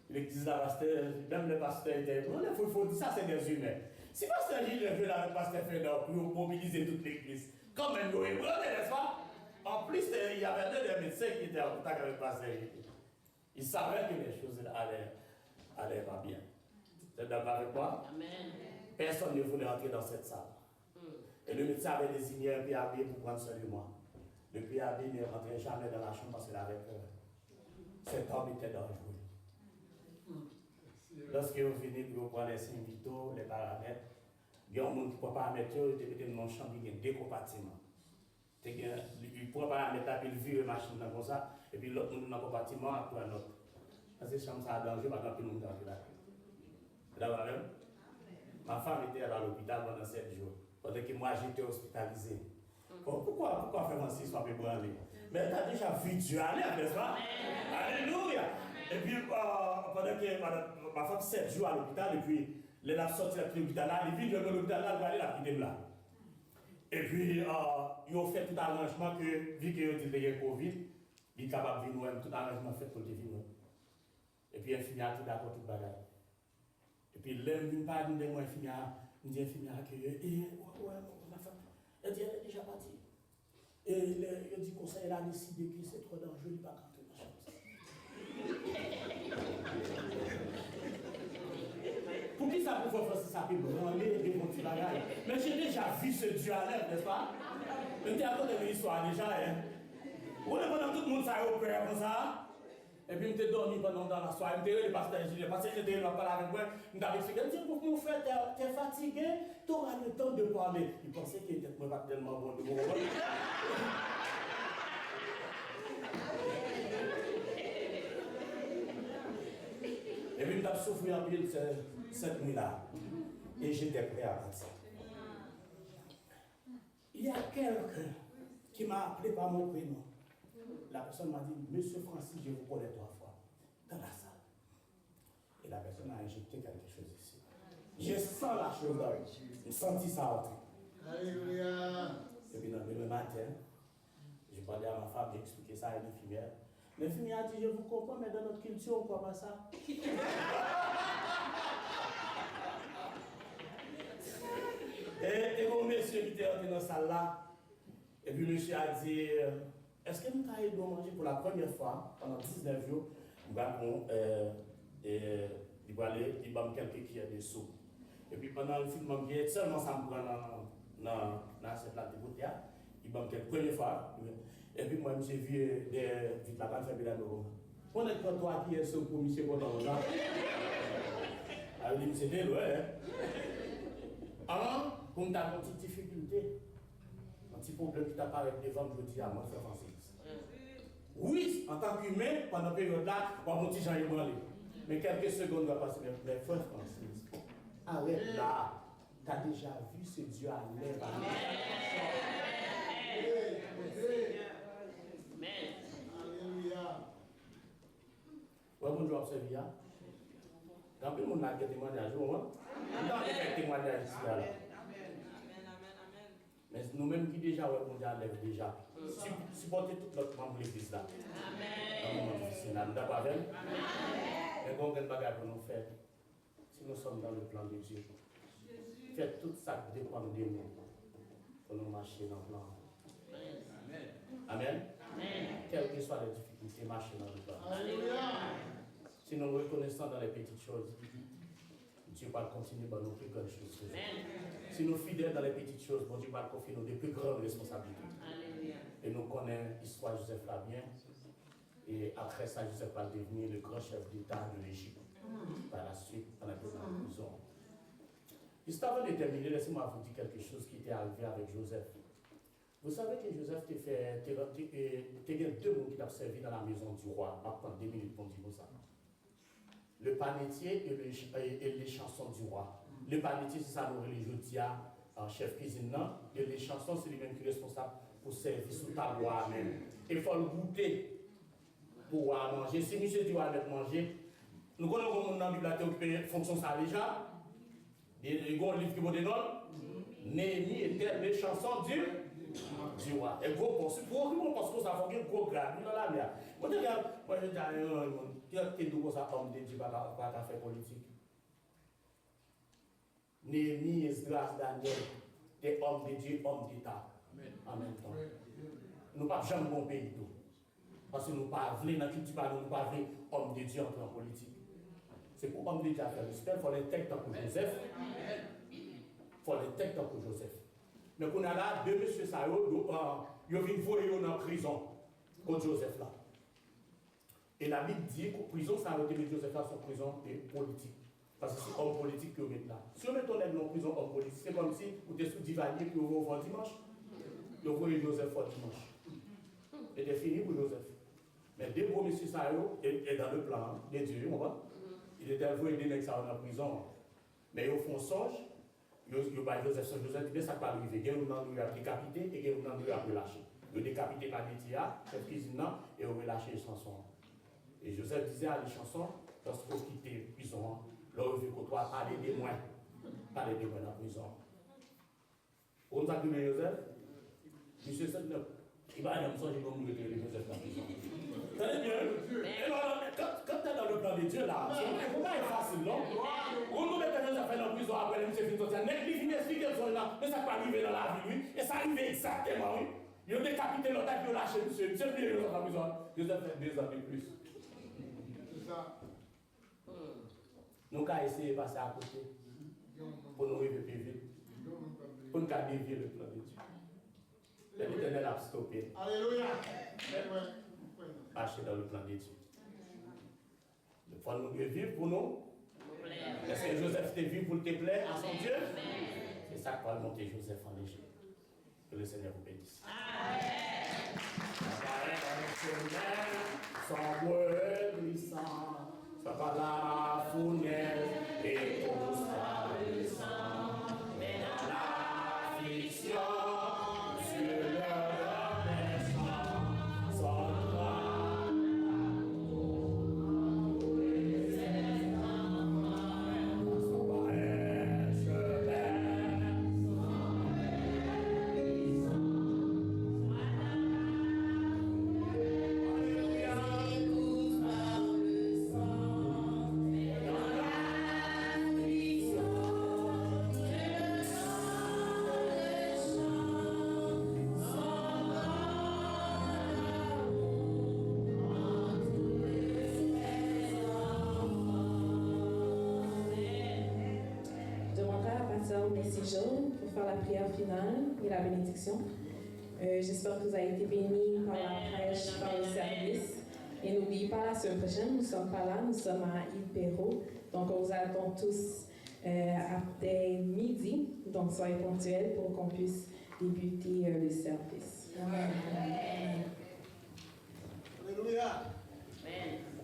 L'église de la pasteur, même le pasteur était. Il faut dire ça, c'est des humains. Si le pasteur dit le là, le pasteur fait pour mobiliser toute l'église, comme même nous, n'est-ce pas? En plus, il y avait deux des médecins qui étaient en contact avec le pasteur. Ils savaient que les choses allaient pas bien. Vous êtes d'accord avec moi? Amen. Personne ne voulait entrer dans cette salle. Et le médecin avait désigné un PAB pour prendre soin de moi. Le PAB ne rentrait jamais dans la chambre parce qu'il avait peur. Cet homme était dangereux. Lorsque vous venez pour prendre les signes vitaux, les paramètres, il y a un monde qui ne peut pas mettre, il était dans une chambre qui a deux compartiments. Il ne peut pas mettre la vire machine comme ça, et puis l'autre monde dans le compartiment après un autre. Parce que chambre ça a danger, pas tant monde danger là. D'accord, même? Ma femme était à l'hôpital pendant 7 jours, pendant que moi j'étais hospitalisé. Pourquoi faire ainsi soit ébranlé? Mais tu as déjà vu Dieu à l'œuvre, n'est-ce pas? Alléluia! Et puis, pendant que ma femme 7 jours à l'hôpital, et puis, elle a sorti de l'hôpital là, les vidéos de l'hôpital là, elle va aller la quitter là. Et puis, ils ont fait tout arrangement que, vu qu'ils ont dit qu'il y a Covid, ils sont capables de venir, tout arrangement fait pour le venir. Et puis, infirmière, tout d'accord, tout bagage. Et puis, l'homme ne parle pas de moi, infirmière, me dit infirmière que, ma femme, elle dit, elle est déjà partie. Et il dit, conseil, elle a décidé que c'est trop dangereux, il ne va pas rentrer dans la chambre. Pour qui ça peut faire ça peut branler des petits bagages? Mais j'ai déjà vu ce Dieu à l'œuvre, n'est-ce pas? Je t'ai raconté une histoire déjà. Vous voyez, pendant tout le monde s'est opéré comme ça. Et puis, je me dormi pendant dans la soirée. Je me suis parce que j'étais là, parler avec moi. Je me suis expliqué, je me dis, pour mon frère, tu es fatigué, tu auras le temps de parler. Il pensait qu'il était pas tellement bon de mon rôle. Et puis, je me suis souffert un peu cette nuit-là. Et j'étais prêt à partir. Il y a quelqu'un qui m'a appelé par mon prénom. La personne m'a dit, Monsieur Francis, je vous connais 3 fois dans la salle. Et la personne a injecté quelque chose ici. Je sens la chose là. J'ai senti ça entrer. Alléluia. Et puis, le matin, j'ai parlé à ma femme, j'ai expliqué ça à l'infirmière. L'infirmière a dit, je vous comprends, mais dans notre culture, on ne croit pas ça. Et mon monsieur qui était entré dans la salle là, et puis le monsieur a dit, est-ce que nous avons nous manger pour la première fois, pendant 19 jours, il va aller, il va quelques cuillères de soupe. Et puis pendant le film, seulement ça me prend dans cette plate de bouteille, il va quelques première fois. Et puis moi, j'ai vu la bande faire la nourriture. On est pas toi qui est ce pour monsieur Bonan. Alors, il me dit, ouais. Alors, comme tu as une petite difficulté, un petit problème qui t'apparaît devant, je dis à moi, frère Francis. Oui, en tant qu'humain, pendant la période-là, on va petit Jean ébranlé. Mais quelques secondes vont passer, mais frère Francis, arrête là. Tu as déjà vu ce Dieu à l'air. Ouais, bon, je vais observer. Quand le monde a des témoignages, on a des témoignages ici. Mais nous-mêmes qui déjà, ouais, on lève déjà. Supportez tout notre membre de l'église là. Amen. Nous d'abord avec. Mais qu'on a une bagarre pour nous faire. Si nous sommes dans le plan de Dieu, faites tout ça qui dépend de nous pour nous marcher dans le plan. Amen. Quelles que soient les difficultés, marchez dans le plan. Si nous reconnaissons dans les petites choses, Dieu va continuer dans nos plus grandes choses. Si nous fidèles dans les petites choses, bon Dieu va confier nos plus grandes responsabilités. Et nous connaissons l'histoire de Joseph là bien. Et après ça, Joseph va devenir le grand chef d'État de l'Égypte. Par la suite, dans la prison. Juste avant de terminer, laissez-moi vous dire quelque chose qui était arrivé avec Joseph. Vous savez que Joseph t'a deux mots qui t'ont servi dans la maison du roi. On va prendre 2 minutes pour dire ça. Le panetier et les chansons du roi. Le panetier, c'est ça, nous religieux, en chef cuisine, et les chansons, c'est lui-même qui est responsable pour servir sous ta boîte même. Il faut le goûter pour manger. Si monsieur dit à manger, nous connaissons dans la bibliothèque qui fonction ça déjà. Il y a un livre qui vous donne. Néhémie était les chansons du roi. Et gros pour parce que ça fait un gros grade dans la mer. Moi je dis qui est tout ça homme de Dieu pas faire politique. Néhémie, Esdras, Daniel, des hommes de Dieu, hommes d'État. En même temps. Nous ne pas jamais bon pays tout. Parce que nous ne pas voulons dans la culture, nous ne pas voulons hommes de Dieu entrer en politique. C'est pour hommes de Dieu à faire respect, il faut les textes pour Joseph. Il faut les textes pour Joseph. Mais qu'on a là, deux messieurs Sao, ils viennent voler dans la prison contre Joseph là. Et la Bible dit que la prison, ça a été de Joseph là, son prison politique. Parce que c'est homme politique que vous mettez là. Si on met ton aide en prison homme politique, c'est comme si vous êtes sous divanier que vous voyez dimanche. Vous voyez Joseph au dimanche. Et c'est fini pour Joseph. Mais deux gros messieurs Sao est dans le plan de Dieu, on va. Il était envoyé des nègres en prison. Mais ils font songe. Joseph dit ça va arriver. Il y a un décapité et il y a un relâché. Le décapité par Nétia, chef cuisine, et on relâché les chansons. Et Joseph disait à les chansons, lorsqu'il faut quitter la prison, là il veut qu'on doit parler des moins. Parler des moins dans la prison. On t'a dit Joseph, monsieur Sednop, il va aller me songer comme nous étions Joseph dans la prison. Très bien. Quand tu es dans le plan de Dieu là, c'est pas facile, non? On nous met Joseph dans la prison après, monsieur Fintotia, n'est-ce qu'il explique là, mais ça peut arriver dans la vie, oui. Et ça arrive exactement, oui. Il a décapité l'autre qui a lâché monsieur. Monsieur Pierre dans la prison. Joseph fait 2 ans de plus. C'est ça. Nous avons essayé de passer à côté pour nous arriver plus vite. Pour nous dévier le plan de Dieu. L'Éternel a stoppé. Alléluia. Marcher dans le plan de Dieu. Il faut nous vivre pour nous. Est-ce que Joseph te vit pour te plaire à son Dieu? C'est ça qu'on va monter Joseph en Égypte. Que le Seigneur vous bénisse. Amen. Son word glissant, ça va la fournaise et tout ça glissant. Mais dans l'affliction, sur leur naissance, son droit, son barré chemin. la prière finale et la bénédiction. J'espère que vous avez été bénis par la prêche, par le service. Et n'oubliez pas, la semaine prochaine, nous ne sommes pas là, nous sommes à Île-Perrot. Donc, on vous attend tous après midi. Donc, soyez ponctuels pour qu'on puisse débuter le service. Amen. Alléluia.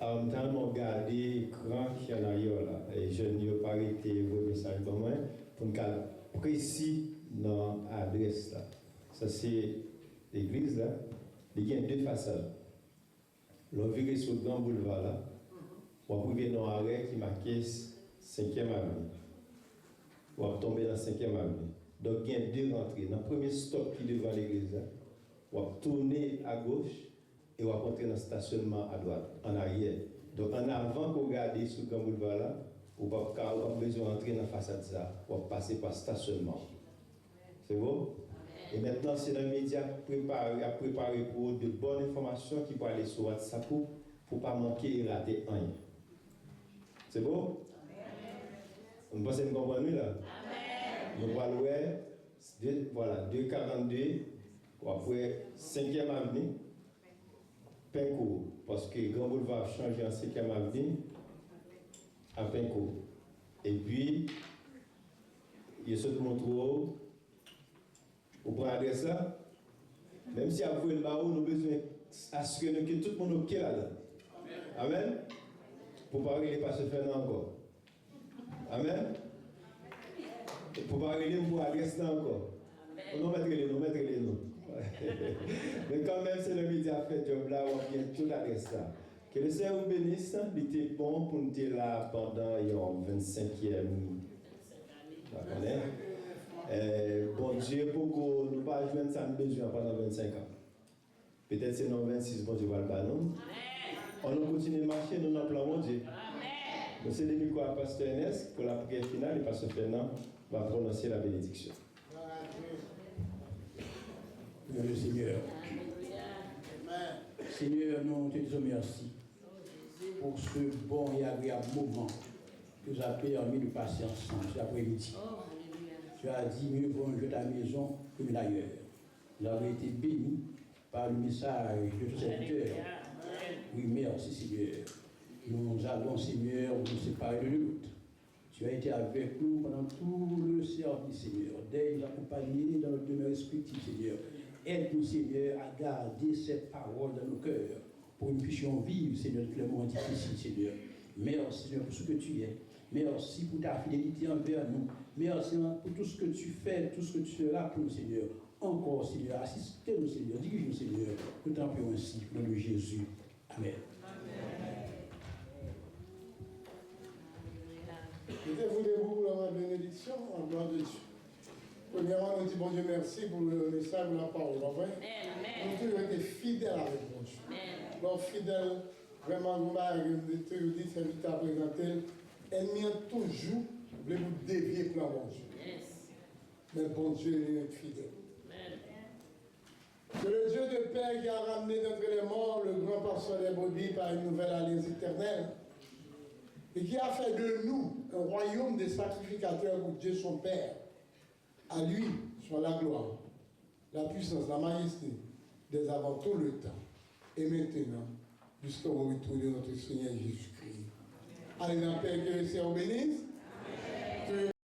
On a tellement regardé grand qu'il y en a eu là. Et je n'ai pas arrêté vos messages pour moi, pour nous précis dans l'adresse là. Ça, c'est l'église là. Il y a deux façades. L'on vire sur le grand boulevard là. On va arriver dans l'arrêt qui marque 5e avenue. On va tomber dans la 5e avenue. Donc, il y a deux rentrées. Dans le premier stop qui est devant l'église là, on va tourner à gauche et on va rentrer dans le stationnement à droite, en arrière. Donc, en avant, pour regarder sur le grand boulevard là, on va pas besoin d'entrer dans la façade ça, on va passer par le stationnement. C'est bon? Et maintenant, c'est le média à préparer pour de bonnes informations qui peuvent aller sur WhatsApp pour ne pas manquer et rater rien. C'est bon? Vous pensez que vous comprenez là? Nous allons voir 242, après 5e avenue, Pincourt, parce que Grand Boulevard a changé en 5e avenue à Pincourt. Et puis, il y a ce que mon trou. Vous prenez l'adresse là? Même si vous le barreau, nous avons besoin d'assurer que tout le monde est OK là. Amen. Pour ne pas arriver à se faire encore. Amen. Pour ne pas arriver pour l'adresse là encore. Non, mettre les noms. Mais quand même, c'est le média fait job là, on vient toute l'adresse là. Que le Seigneur vous bénisse, il était bon pour nous être là pendant le 25e. Bon Dieu, pour que nous ne pas jouer ça besoin pendant 25 ans. Peut-être c'est dans 26, bon Dieu va le faire, non? On continue de marcher, nous dans le plan, mon Dieu. Nous c'est le micro à Pasteur Ernest pour la prière finale et Pasteur Fernand va prononcer la bénédiction. Le Seigneur. Seigneur, nous te disons merci pour ce bon et agréable moment que nous avons permis de passer ensemble cet après-midi. Tu as dit mieux vaut un jeu à la maison que d'ailleurs. Nous avons été bénis par le message de ton serviteur. Oui, merci Seigneur. Nous allons, Seigneur, nous séparer de l'autre. Tu as été avec nous pendant tout le service, Seigneur. Dès nous accompagner dans notre demeure respective, Seigneur. Aide-nous, Seigneur, à garder cette parole dans nos cœurs pour que nous puissions vivre, Seigneur, tous les moments difficiles, Seigneur. Merci, Seigneur, pour ce que tu es. Merci pour ta fidélité envers nous. Merci pour tout ce que tu fais, tout ce que tu feras pour nous, Seigneur. Encore, Seigneur, assistez-nous, Seigneur, dirige-nous, Seigneur. Nous t'en prions ainsi, au nom de Jésus. Amen. Mettez-vous debout pour la bénédiction en gloire de Dieu. Premièrement, nous disons bon Dieu merci pour le message de la parole. Nous avons toujours été fidèles avec mon Dieu. Donc fidèles, vraiment, nous avons dit, c'est vite à présenter. Ennemi toujours voulait vous dévier pour mon Dieu. Mais bon Dieu est fidèle. C'est le Dieu de paix qui a ramené d'entre les morts le grand pasteur des brebis par une nouvelle alliance éternelle et qui a fait de nous un royaume des sacrificateurs pour Dieu son Père. À lui soit la gloire, la puissance, la majesté, dès avant tout le temps et maintenant jusqu'au retour de notre Seigneur Jésus-Christ. Allez dans la paix que le Seigneur bénisse.